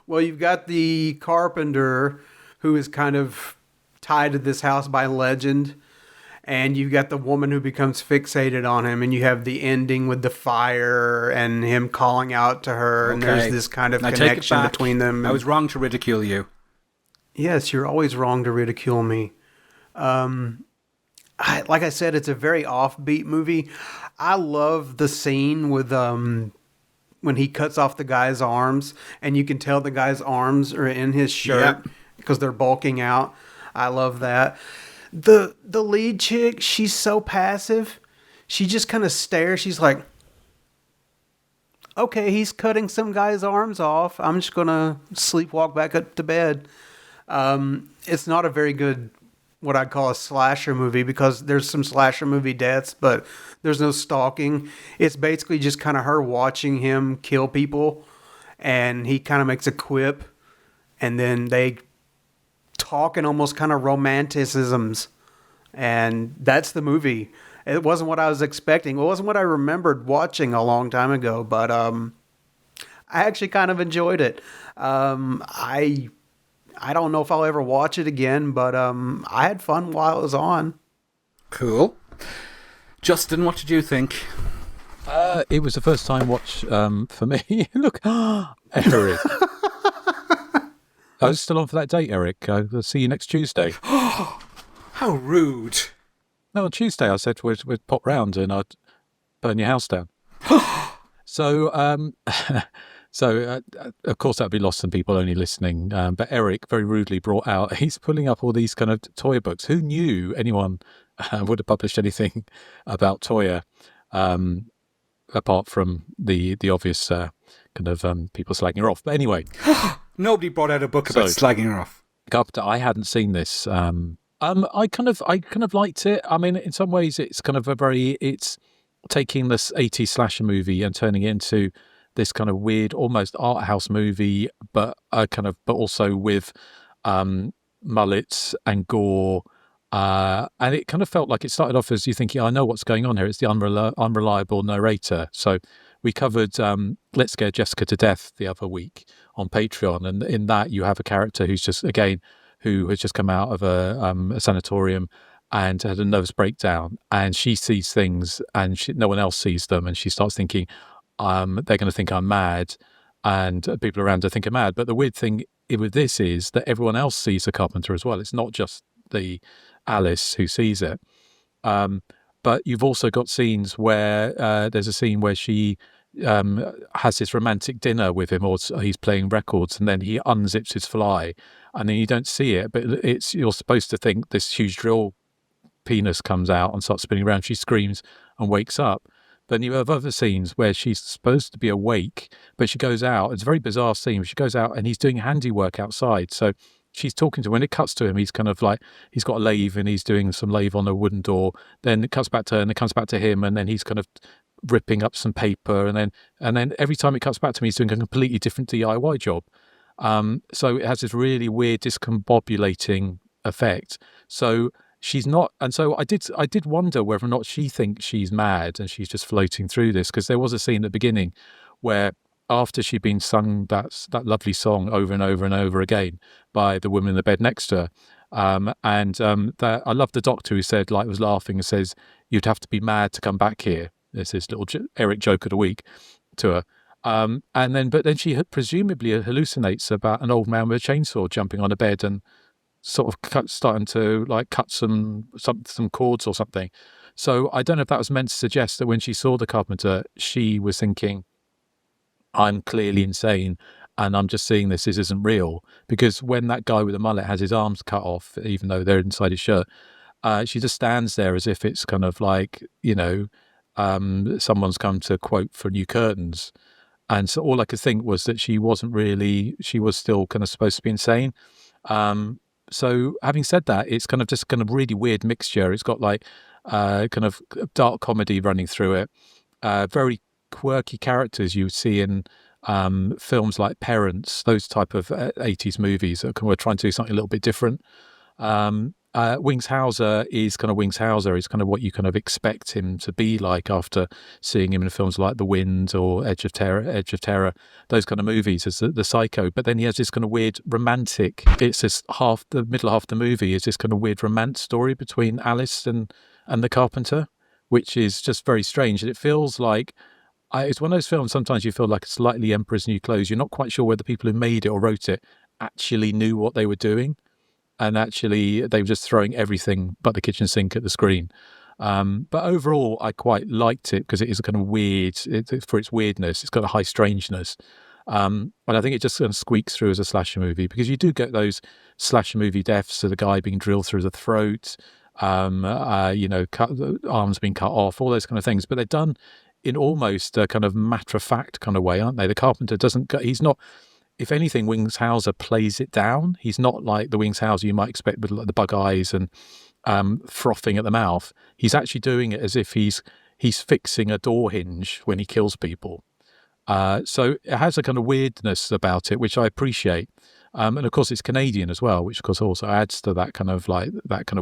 Well, you've got the carpenter who is kind of tied to this house by legend, and you've got the woman who becomes fixated on him, and you have the ending with the fire and him calling out to her, and there's this kind of connection between them. I was wrong to ridicule you. Yes, you're always wrong to ridicule me. Like I said, it's a very offbeat movie. I love the scene with when he cuts off the guy's arms, and you can tell the guy's arms are in his shirt because they're bulking out. I love that. The lead chick, she's so passive. She just kind of stares. She's like, okay, he's cutting some guy's arms off. I'm just going to sleepwalk back up to bed. It's not a very good, what I'd call a slasher movie, because there's some slasher movie deaths, but there's no stalking. It's basically just kind of her watching him kill people, and he kind of makes a quip, and then they talk in almost kind of romanticisms, and that's the movie. It wasn't what I was expecting. It wasn't what I remembered watching a long time ago, but I actually kind of enjoyed it. I don't know if I'll ever watch it again, but I had fun while it was on. Cool. Justin, what did you think? It was the first time watch for me. Look, Eric. I was still on for that date, Eric. I'll see you next Tuesday. How rude. No, on Tuesday I said we'd pop round and I'd burn your house down. So So, of course, that would be lost on people only listening. But Eric very rudely brought out, he's pulling up all these kind of Toyah books. Who knew anyone would have published anything about Toyah, apart from the obvious kind of people slagging her off. But anyway. Nobody brought out a book about slagging her off. Carpenter, I hadn't seen this. I kind of liked it. I mean, in some ways, it's kind of it's taking this 80s slasher movie and turning it into this kind of weird, almost art house movie, but also with mullets and gore. And it kind of felt like it started off as you thinking, I know what's going on here. It's the unreliable narrator. So we covered Let's Scare Jessica to Death the other week on Patreon. And in that, you have a character who has just come out of a sanatorium and had a nervous breakdown. And she sees things and no one else sees them. And she starts thinking, they're going to think I'm mad. And people around her think I'm mad. But the weird thing with this is that everyone else sees the Carpenter as well. It's not just the Alice who sees it. But you've also got scenes where there's a scene where she has this romantic dinner with him, or he's playing records, and then he unzips his fly, and then you don't see it, but you're supposed to think this huge drill penis comes out and starts spinning around. She screams and wakes up. Then you have other scenes where she's supposed to be awake, but she goes out. It's a very bizarre scene. She goes out and he's doing handiwork outside. So she's talking to him. When it cuts to him, he's kind of like, he's got a lathe and he's doing some lathe on a wooden door. Then it cuts back to her and it comes back to him, and then he's kind of ripping up some paper. And then every time it cuts back to him, he's doing a completely different DIY job. So it has this really weird discombobulating effect. So she's not, and so I did wonder whether or not she thinks she's mad and she's just floating through this, because there was a scene at the beginning where after she'd been sung that lovely song over and over and over again by the woman in the bed next to her, I love the doctor who said, like, was laughing and says, "You'd have to be mad to come back here." There's this little Eric joke of the week to her. But then she presumably hallucinates about an old man with a chainsaw jumping on a bed and sort of starting to like cut some cords or something. So I don't know if that was meant to suggest that when she saw the Carpenter, she was thinking, I'm clearly insane and I'm just seeing this isn't real. Because when that guy with the mullet has his arms cut off, even though they're inside his shirt, she just stands there as if it's kind of like, someone's come to quote for new curtains. And so all I could think was that she was still kind of supposed to be insane. So having said that, it's kind of just kind of really weird mixture. It's got like kind of dark comedy running through it, very quirky characters you see in films like Parents, those type of 80s movies that were trying to do something a little bit different. Wings Hauser is kind of Wings Hauser. It's kind of what you kind of expect him to be like after seeing him in films like The Wind or Edge of Terror, those kind of movies as the psycho. But then he has this kind of weird romantic, it's this the middle half of the movie is this kind of weird romance story between Alice and the Carpenter, which is just very strange. And it feels like, it's one of those films, sometimes you feel like it's slightly Emperor's New Clothes. You're not quite sure whether the people who made it or wrote it actually knew what they were doing. And actually, they were just throwing everything but the kitchen sink at the screen. But overall, I quite liked it because it is a kind of weird, for its weirdness. It's got a high strangeness. And I think it just kind of squeaks through as a slasher movie, because you do get those slasher movie deaths of the guy being drilled through the throat, arms being cut off, all those kind of things. But they're done in almost a kind of matter-of-fact kind of way, aren't they? The Carpenter he's not... If anything, Wings Hauser plays it down. He's not like the Wings Hauser you might expect with like the bug eyes and frothing at the mouth. He's actually doing it as if he's fixing a door hinge when he kills people. So it has a kind of weirdness about it, which I appreciate. And of course, it's Canadian as well, which of course also adds to that kind of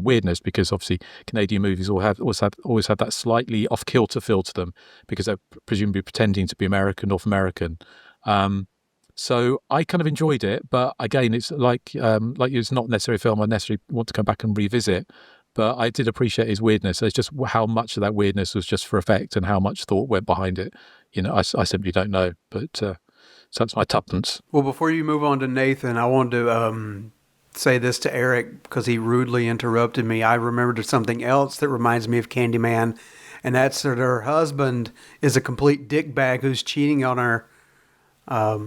weirdness, because obviously Canadian movies always have that slightly off kilter feel to them, because they're presumably pretending to be North American. So I kind of enjoyed it, but again, it's like it's not necessarily a film I necessarily want to come back and revisit. But I did appreciate his weirdness. It's just how much of that weirdness was just for effect and how much thought went behind it. I simply don't know. But so that's my tuppence. Well, before you move on to Nathan, I wanted to say this to Eric because he rudely interrupted me. I remembered something else that reminds me of Candyman, and that's that her husband is a complete dickbag who's cheating on her I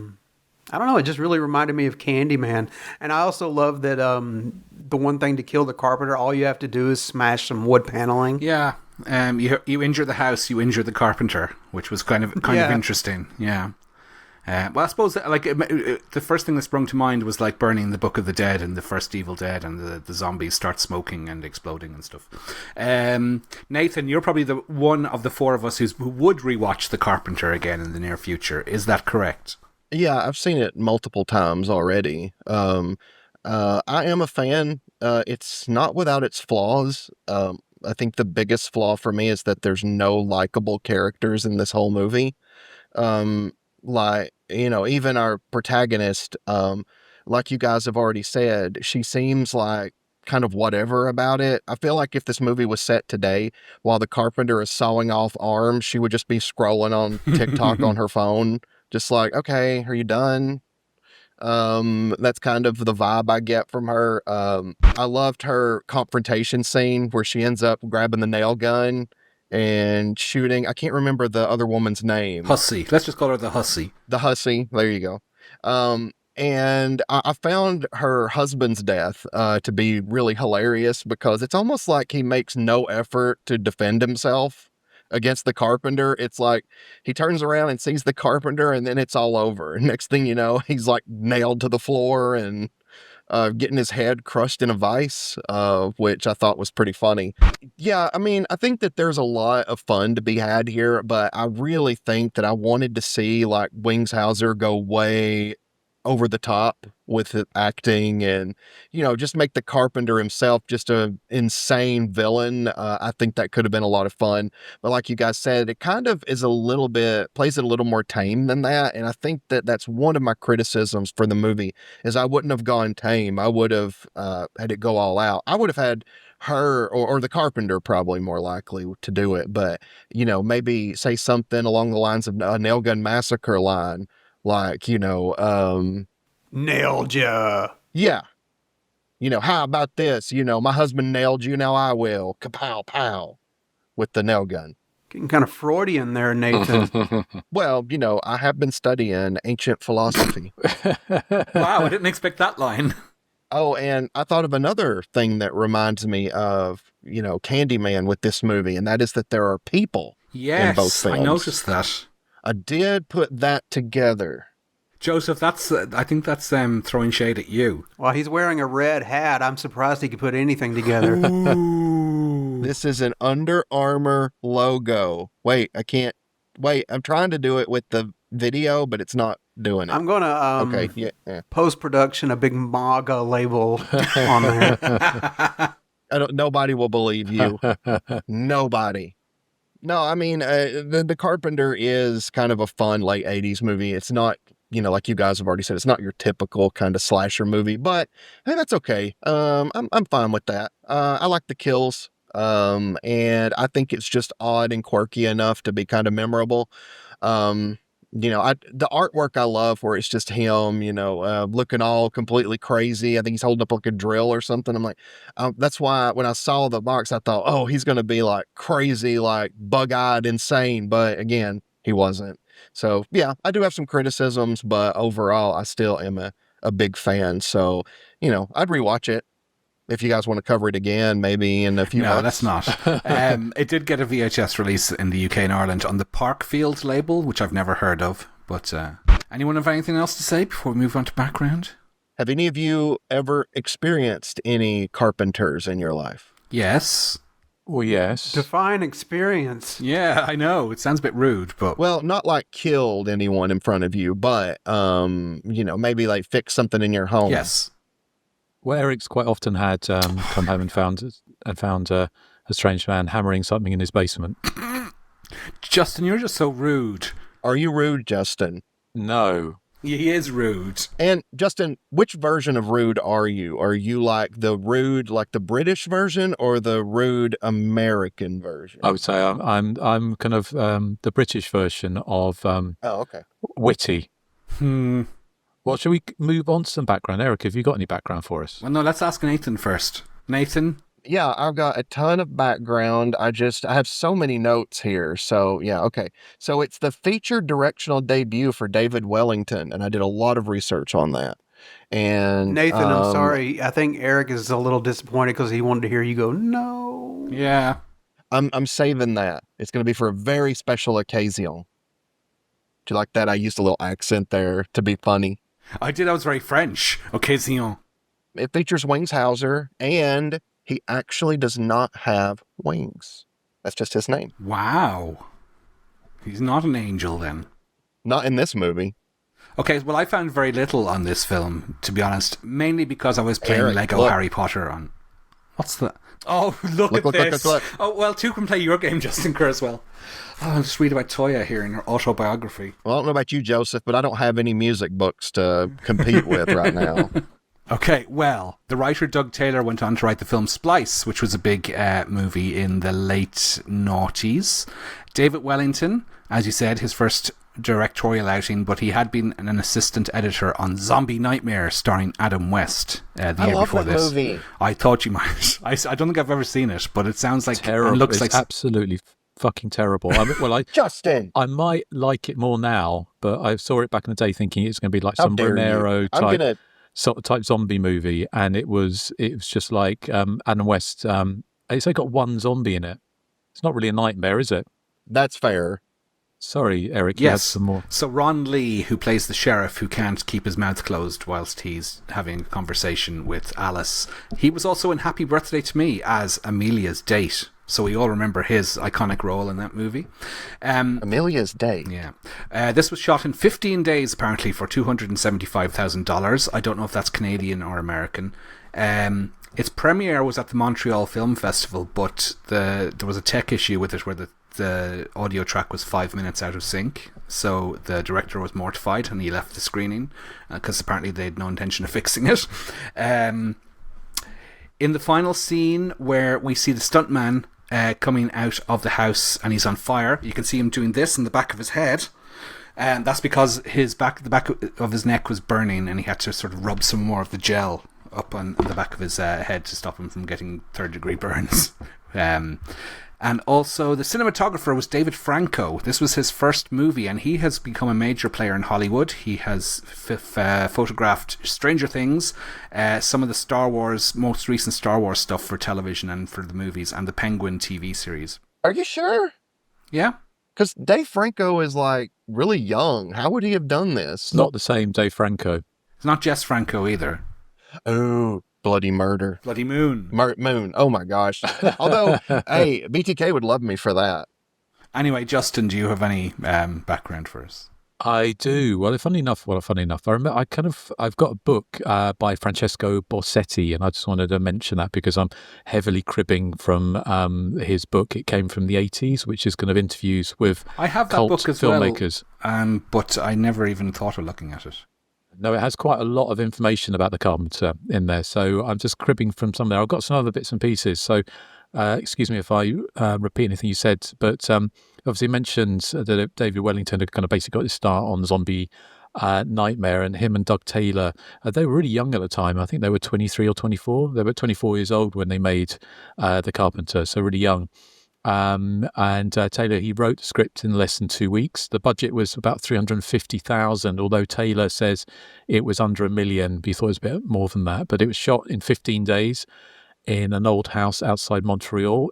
don't know. It just really reminded me of Candyman. And I also love that the one thing to kill the carpenter, all you have to do is smash some wood paneling. Yeah. You injure the house, you injure the carpenter, which was kind of interesting. Yeah. Well, I suppose the first thing that sprung to mind was like burning the Book of the Dead and the first Evil Dead, and the zombies start smoking and exploding and stuff. Nathan, you're probably the one of the four of us who would rewatch The Carpenter again in the near future. Is that correct? Yeah, I've seen it multiple times already. I am a fan. It's not without its flaws. I think the biggest flaw for me is that there's no likable characters in this whole movie. Even our protagonist, like you guys have already said, she seems like kind of whatever about it. I feel like if this movie was set today while the carpenter is sawing off arms, she would just be scrolling on TikTok on her phone, just like, okay, are you done? That's kind of the vibe I get from her. I loved her confrontation scene where she ends up grabbing the nail gun and shooting. I can't remember the other woman's name. Hussy. Let's just call her the Hussy. The Hussy. There you go. And I found her husband's death to be really hilarious because it's almost like he makes no effort to defend himself against the carpenter. It's like he turns around and sees the carpenter and then it's all over. Next thing you know, he's like nailed to the floor and getting his head crushed in a vice, which I thought was pretty funny. Yeah, I mean, I think that there's a lot of fun to be had here, but I really think that I wanted to see like Wings Hauser go way over the top with the acting and, just make the carpenter himself just a insane villain. I think that could have been a lot of fun. But like you guys said, it kind of is plays it a little more tame than that. And I think that that's one of my criticisms for the movie is I wouldn't have gone tame. I would have had it go all out. I would have had her or the carpenter probably more likely to do it. But, maybe say something along the lines of a Nail Gun Massacre line. Like, nailed ya. Yeah. How about this? My husband nailed you, now I will. Kapow, pow. With the nail gun. Getting kind of Freudian there, Nathan. Well, I have been studying ancient philosophy. Wow, I didn't expect that line. Oh, and I thought of another thing that reminds me of, Candyman with this movie, and that is that there are people in both films. I noticed that. I did put that together. Joseph, I think that's throwing shade at you. Well, he's wearing a red hat. I'm surprised he could put anything together. This is an Under Armour logo. Wait, I can't. Wait, I'm trying to do it with the video, but it's not doing it. I'm going to post-production a big MAGA label on there. Nobody will believe you. Nobody. No, I mean, the Carpenter is kind of a fun late 80s movie. It's not, like you guys have already said, it's not your typical kind of slasher movie, but hey, that's okay. I'm fine with that. I like the kills, and I think it's just odd and quirky enough to be kind of memorable. The artwork I love where it's just him, looking all completely crazy. I think he's holding up like a drill or something. I'm like, that's why when I saw the box, I thought, oh, he's going to be like crazy, like bug-eyed, insane. But again, he wasn't. So yeah, I do have some criticisms, but overall, I still am a big fan. So, I'd rewatch it. If you guys want to cover it again, maybe in a few months. No, that's not. It did get a VHS release in the UK and Ireland on the Parkfield label, which I've never heard of. But anyone have anything else to say before we move on to background? Have any of you ever experienced any carpenters in your life? Yes. Well, yes. Define experience. Yeah, I know. It sounds a bit rude, but... Well, not like killed anyone in front of you, but, maybe like fix something in your home. Yes. Well, ERIK'S quite often had come home and found a strange man hammering something in his basement. Justin, you're just so rude. Are you rude, Justin? No. He is rude. And Justin, which version of rude are you? Are you like the rude, like the British version, or the rude American version? I would say I'm kind of the British version of okay. witty. Well, shall we move on to some background? Eric, have you got any background for us? Well, no, let's ask Nathan first. Nathan, Yeah, I've got a ton of background. I have so many notes here. So, yeah, okay. So it's the feature directional debut for David Wellington, and I did a lot of research on that. And Nathan, I'm sorry. I think Eric is a little disappointed because he wanted to hear you go, no. Yeah. I'm saving that. It's going to be for a very special occasion. Do you like that? I used a little accent there to be funny. I did. I was very French. Occasion. It features Wings Hauser, and he actually does not have wings. That's just his name. Wow. He's not an angel then. Not in this movie. Okay, well, I found very little on this film, to be honest, mainly because I was playing Eric, Lego look. Harry Potter on. What's that? Oh, look at this. Look. Oh, well, two can play your game, Justin Kurzweil. Oh, I'll just read about Toya here in her autobiography. Well, I don't know about you, Joseph, but I don't have any music books to compete with right now. Okay, well, the writer Doug Taylor went on to write the film Splice, which was a big movie in the late noughties. David Wellington, as you said, his first directorial outing, but he had been an assistant editor on Zombie Nightmare starring Adam West the year before this. Movie. I thought you might. I don't think I've ever seen it, but it sounds like Terrible. and looks It's like absolutely fucking terrible. Justin. I might like it more now, but I saw it back in the day thinking it's going to be like How some dare you. Romero I'm type gonna type zombie movie, and it was just like Adam West. It's only got one zombie in it. It's not really a nightmare, is it? That's fair. Sorry, Eric. You had yes. some more. So Ron Lee, who plays the sheriff who can't keep his mouth closed whilst he's having a conversation with Alice, he was also in Happy Birthday to Me as Amelia's date. So we all remember his iconic role in that movie. Amelia's date. Yeah. This was shot in 15 days, apparently, for $275,000. I don't know if that's Canadian or American. Its premiere was at the Montreal Film Festival, but there was a tech issue with it where the audio track was 5 minutes out of sync. So the director was mortified and he left the screening because apparently they had no intention of fixing it. In the final scene where we see the stuntman coming out of the house and he's on fire, you can see him doing this in the back of his head. And that's because the back of his neck was burning and he had to sort of rub some more of the gel up on the back of his head to stop him from getting third-degree burns. And also, the cinematographer was David Franco. This was his first movie, and he has become a major player in Hollywood. He has photographed Stranger Things, some of the most recent Star Wars stuff for television and for the movies, and the Penguin TV series. Are you sure? Yeah. Because Dave Franco is like really young. How would he have done this? It's not the same Dave Franco. It's not Jess Franco either. Oh, bloody murder. Bloody Moon. Moon. Oh my gosh. Although, hey, BTK would love me for that. Anyway, Justin, do you have any background for us? I do. Well, funny enough, I remember I've got a book by Francesco Borsetti, and I just wanted to mention that because I'm heavily cribbing from his book. It came from the 80s, which is kind of interviews with I have that cult book as filmmakers. Well, but I never even thought of looking at it. No, it has quite a lot of information about the Carpenter in there, so I'm just cribbing from some there. I've got some other bits and pieces, so excuse me if I repeat anything you said, but obviously mentioned that David Wellington had kind of basically got his start on Zombie Nightmare, and him and Doug Taylor, they were really young at the time. I think they were 23 or 24. They were 24 years old when they made The Carpenter, so really young. And Taylor, he wrote the script in less than 2 weeks. The budget was about $350,000, although Taylor says it was under $1 million. He thought it was a bit more than that, but it was shot in 15 days in an old house outside Montreal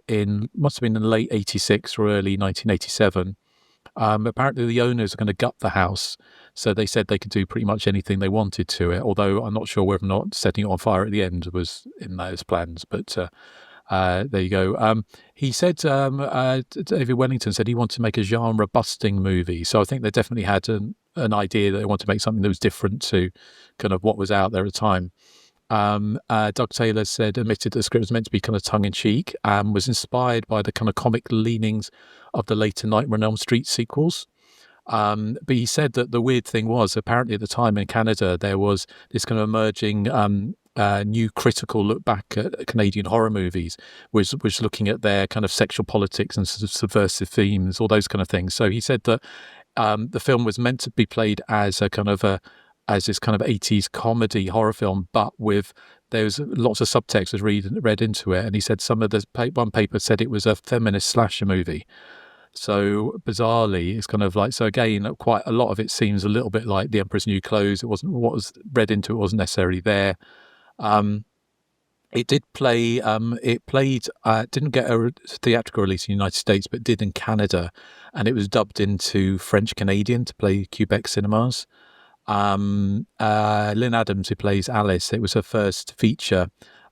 must have been in late 86 or early 1987. Apparently the owners are going to gut the house, so they said they could do pretty much anything they wanted to it, although I'm not sure whether or not setting it on fire at the end was in those plans, but there you go. He said, David Wellington said he wanted to make a genre-busting movie, so I think they definitely had an idea that they wanted to make something that was different to kind of what was out there at the time. Doug Taylor admitted the script was meant to be kind of tongue-in-cheek and was inspired by the kind of comic leanings of the later Nightmare on Elm Street sequels. But he said that the weird thing was, apparently at the time in Canada, there was this kind of emerging new critical look back at Canadian horror movies, which looking at their kind of sexual politics and sort of subversive themes, all those kind of things. So he said that the film was meant to be played as a kind of a as this kind of 80s comedy horror film, but with there's lots of subtext was read into it. And he said some of the one paper said it was a feminist slasher movie. So bizarrely, it's kind of like, so again, quite a lot of it seems a little bit like The Emperor's New Clothes. It wasn't what was read into it wasn't necessarily there. It did play. It played. Didn't get a theatrical release in the United States, but did in Canada, and it was dubbed into French Canadian to play Quebec cinemas. Lynn Adams, who plays Alice, it was her first feature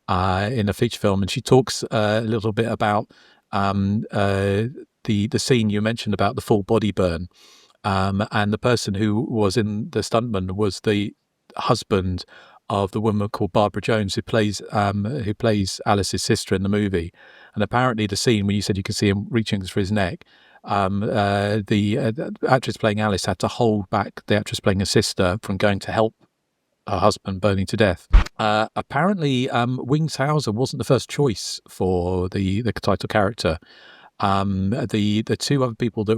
in a feature film, and she talks a little bit about the scene you mentioned about the full body burn, and the person who was in the stuntman was the husband of the woman called Barbara Jones, who plays Alice's sister in the movie. And apparently the scene when you said you could see him reaching for his neck, the actress playing Alice had to hold back the actress playing her sister from going to help her husband burning to death. Apparently Wings Hauser wasn't the first choice for the title character. The two other people that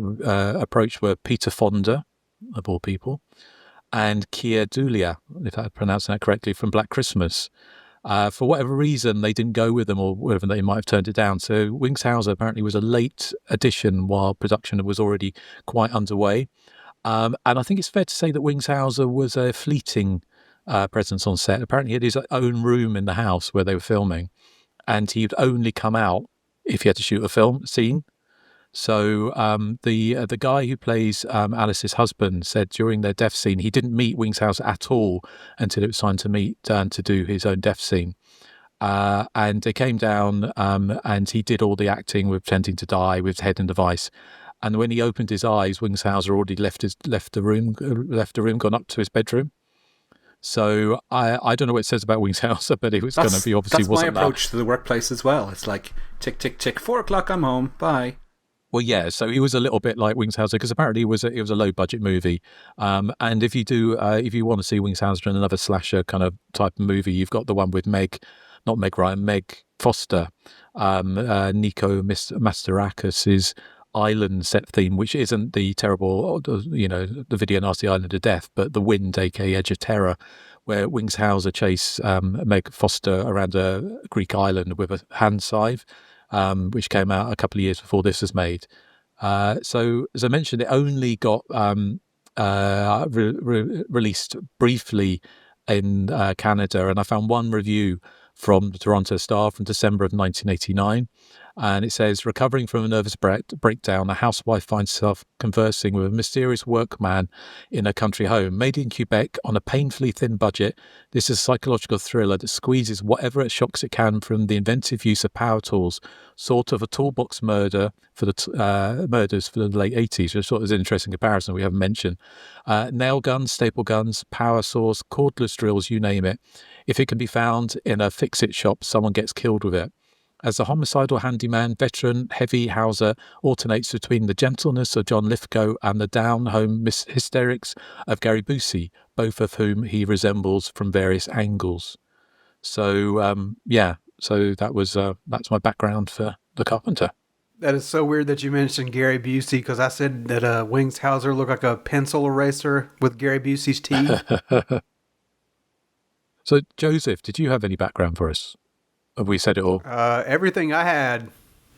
approached were Peter Fonda, of all people, and Keir Dullea, if I pronounced that correctly, from Black Christmas. For whatever reason, they didn't go with them, or whatever, they might have turned it down. So Wings Hauser apparently was a late addition while production was already quite underway. And I think it's fair to say that Wings Hauser was a fleeting presence on set. Apparently he had his own room in the house where they were filming, and he would only come out if he had to shoot a film scene. So the guy who plays Alice's husband said during their death scene he didn't meet Wings Hauser at all until it was time to meet to do his own death scene. And they came down and he did all the acting with pretending to die with head in the vice. And when he opened his eyes, Wings Hauser already left the room, gone up to his bedroom. So I don't know what it says about Wings Hauser, but it was going to be obviously that's wasn't my approach to the workplace as well. It's like tick tick tick, 4 o'clock, I'm home. Bye. Well, yeah. So he was a little bit like Wings Hauser because apparently it was a low budget movie. And if you want to see Wings Hauser in another slasher kind of type of movie, you've got the one with Meg Foster, Nico Masterakis' island set theme, which isn't the terrible, the video nasty Island of Death, but The Wind, aka Edge of Terror, where Wings Hauser chase Meg Foster around a Greek island with a hand scythe, which came out a couple of years before this was made. So, as I mentioned, it only got released briefly in Canada, and I found one review from the Toronto Star from December of 1989. And it says, recovering from a nervous breakdown, a housewife finds herself conversing with a mysterious workman in a country home. Made in Quebec on a painfully thin budget, this is a psychological thriller that squeezes whatever shocks it can from the inventive use of power tools, sort of a toolbox murder for the murders for the late 80s, which I thought was an interesting comparison we haven't mentioned. Nail guns, staple guns, power saws, cordless drills, you name it. If it can be found in a fix-it shop, someone gets killed with it. As the homicidal handyman, veteran Heavy Hauser alternates between the gentleness of John Lithgow and the down-home hysterics of Gary Busey, both of whom he resembles from various angles. So, so that's my background for the Carpenter. That is so weird that you mentioned Gary Busey, because I said that Wings Hauser looked like a pencil eraser with Gary Busey's teeth. So, Joseph, did you have any background for us? Have we said it all? Everything I had,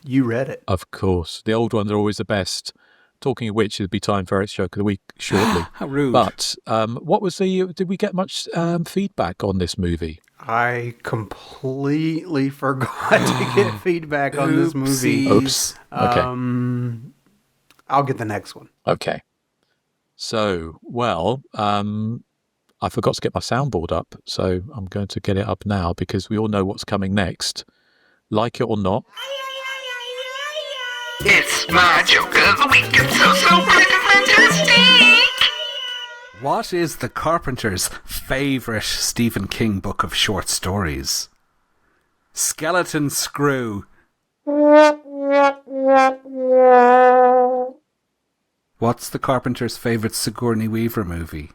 you read it. Of course. The old ones are always the best. Talking of which, it'll be time for Eric's joke of the week shortly. How rude. But what was did we get much feedback on this movie? I completely forgot to get feedback on this movie. Oops. Okay. I'll get the next one. Okay. So, I forgot to get my soundboard up, so I'm going to get it up now because we all know what's coming next. Like it or not. It's my joke of the week. It's so freaking fantastic. What is the Carpenter's favourite Stephen King book of short stories? Skeleton Screw. What's the Carpenter's favourite Sigourney Weaver movie?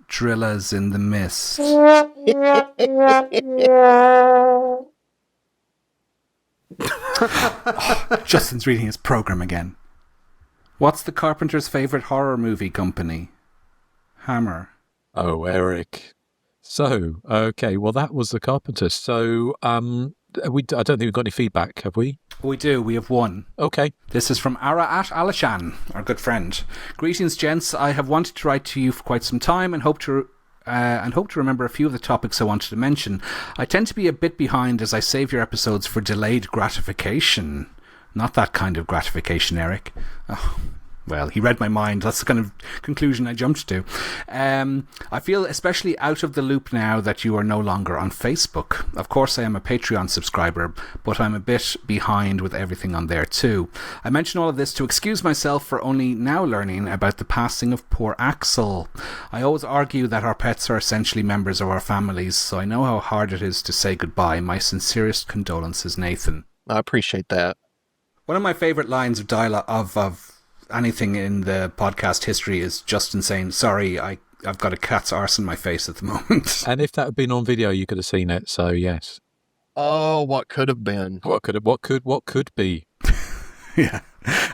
Drillas in the Mist. Justin's reading his program again. What's the Carpenter's favourite horror movie company? Hammer. Oh, Eric. So, okay, well, that was the Carpenter. So, I don't think we've got any feedback, have we? We do. We have one. Okay. This is from Ara at Alashan, our good friend. Greetings, gents. I have wanted to write to you for quite some time and hope to remember a few of the topics I wanted to mention. I tend to be a bit behind as I save your episodes for delayed gratification. Not that kind of gratification, Eric. Oh, well, he read my mind. That's the kind of conclusion I jumped to. I feel especially out of the loop now that you are no longer on Facebook. Of course, I am a Patreon subscriber, but I'm a bit behind with everything on there too. I mention all of this to excuse myself for only now learning about the passing of poor Axel. I always argue that our pets are essentially members of our families, so I know how hard it is to say goodbye. My sincerest condolences, Nathan. I appreciate that. One of my favourite lines of dialogue of anything in the podcast history is Justin saying, "Sorry, I've got a cat's arse in my face at the moment." And if that had been on video, you could have seen it. So yes. Oh, what could have been? What could be? Yeah.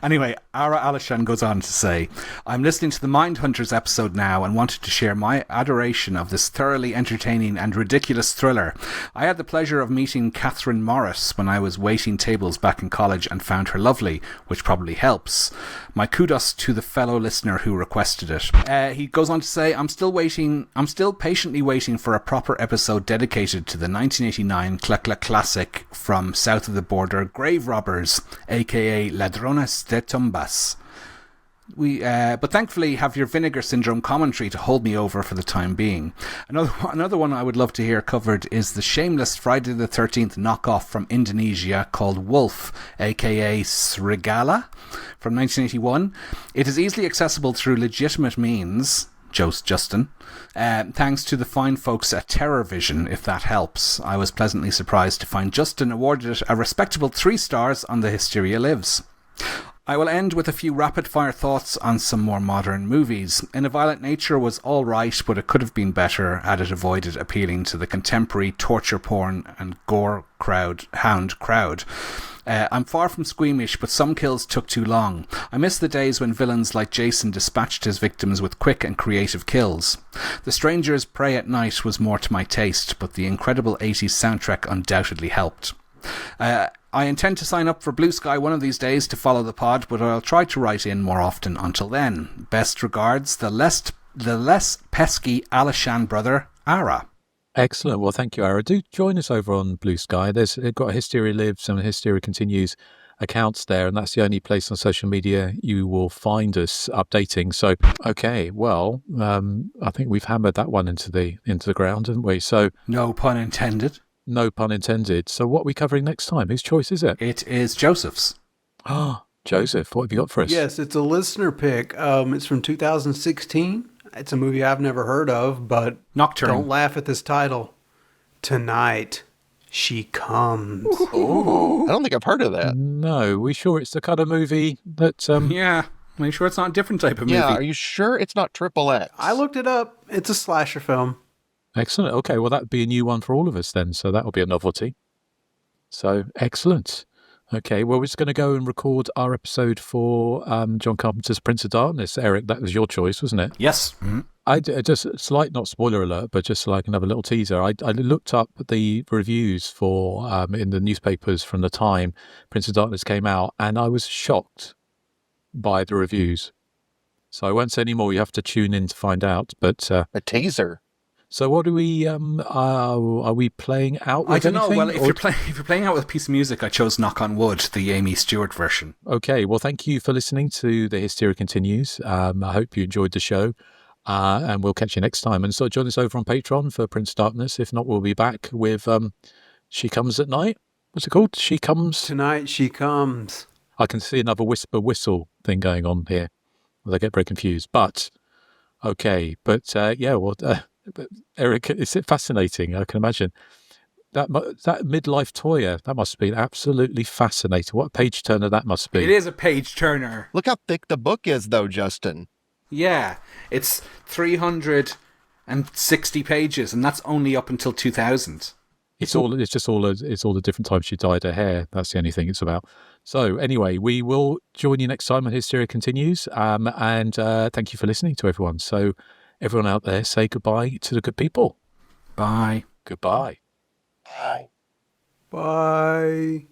Anyway, Ara Alashan goes on to say, I'm listening to the Mindhunters episode now and wanted to share my adoration of this thoroughly entertaining and ridiculous thriller. I had the pleasure of meeting Catherine Morris when I was waiting tables back in college and found her lovely, which probably helps. My kudos to the fellow listener who requested it. He goes on to say, I'm still patiently waiting for a proper episode dedicated to the 1989 classic from south of the border, Grave Robbers, aka Ladrones de Tumbas. But thankfully have your Vinegar Syndrome commentary to hold me over for the time being. Another one I would love to hear covered is the shameless Friday the 13th knockoff from Indonesia called Wolf, aka Srigala, from 1981. It is easily accessible through legitimate means, Justin, thanks to the fine folks at Terror Vision, if that helps. I was pleasantly surprised to find Justin awarded it a respectable 3 stars on the Hysteria Lives. I will end with a few rapid-fire thoughts on some more modern movies. In a Violent Nature was all right, but it could have been better had it avoided appealing to the contemporary torture porn and gore hound crowd. I'm far from squeamish, but some kills took too long. I miss the days when villains like Jason dispatched his victims with quick and creative kills. The Strangers Prey at Night was more to my taste, but the incredible 80s soundtrack undoubtedly helped. I intend to sign up for Blue Sky one of these days to follow the pod, but I'll try to write in more often until then. Best regards, the less pesky Alashan brother, Ara. Excellent. Well, thank you, Ara. Do join us over on Blue Sky. They've got a Hysteria Lives and a Hysteria Continues accounts there, and that's the only place on social media you will find us updating. So, okay, well, I think we've hammered that one into the ground, haven't we? So, no pun intended. No pun intended. So what are we covering next time? Whose choice is it? It is Joseph's. Ah, Joseph, what have you got for us? Yes, it's a listener pick. It's from 2016. It's a movie I've never heard of, but Nocturne. Don't laugh at this title. Tonight, She Comes. Ooh, I don't think I've heard of that. No, we sure it's the kind of movie that... Yeah, are you sure it's not a different type of movie? Yeah, are you sure it's not XXX? I looked it up. It's a slasher film. Excellent. Okay, well, that'd be a new one for all of us then, so that'll be a novelty. So, excellent. Okay, well, we're just going to go and record our episode for John Carpenter's Prince of Darkness. Eric, that was your choice, wasn't it? Yes. Mm-hmm. I just, slight, not spoiler alert, but just like another little teaser, I looked up the reviews for, in the newspapers from the time Prince of Darkness came out, and I was shocked by the reviews. So I won't say any more, you have to tune in to find out, but... a teaser. So what do we, are we playing out with I don't know, anything? well, if you're playing out with a piece of music, I chose Knock on Wood, the Amy Stewart version. Okay, well, thank you for listening to The Hysteria Continues. I hope you enjoyed the show, and we'll catch you next time. And so join us over on Patreon for Prince Darkness. If not, we'll be back with She Comes at Night. What's it called? She Comes? Tonight, She Comes. I can see another whisper whistle thing going on here. I get very confused, but okay. But yeah, well... But Eric, is it fascinating? I can imagine that midlife toya. That must have been absolutely fascinating. What a page turner that must be. It is a page turner. Look how thick the book is, though, Justin. Yeah, it's 360 pages, and that's only up until 2000. It's all the different times she dyed her hair. That's the only thing it's about. So anyway, we will join you next time when Hysteria Continues. And thank you for listening to everyone. So. everyone out there, say goodbye to the good people. Bye. Goodbye. Bye.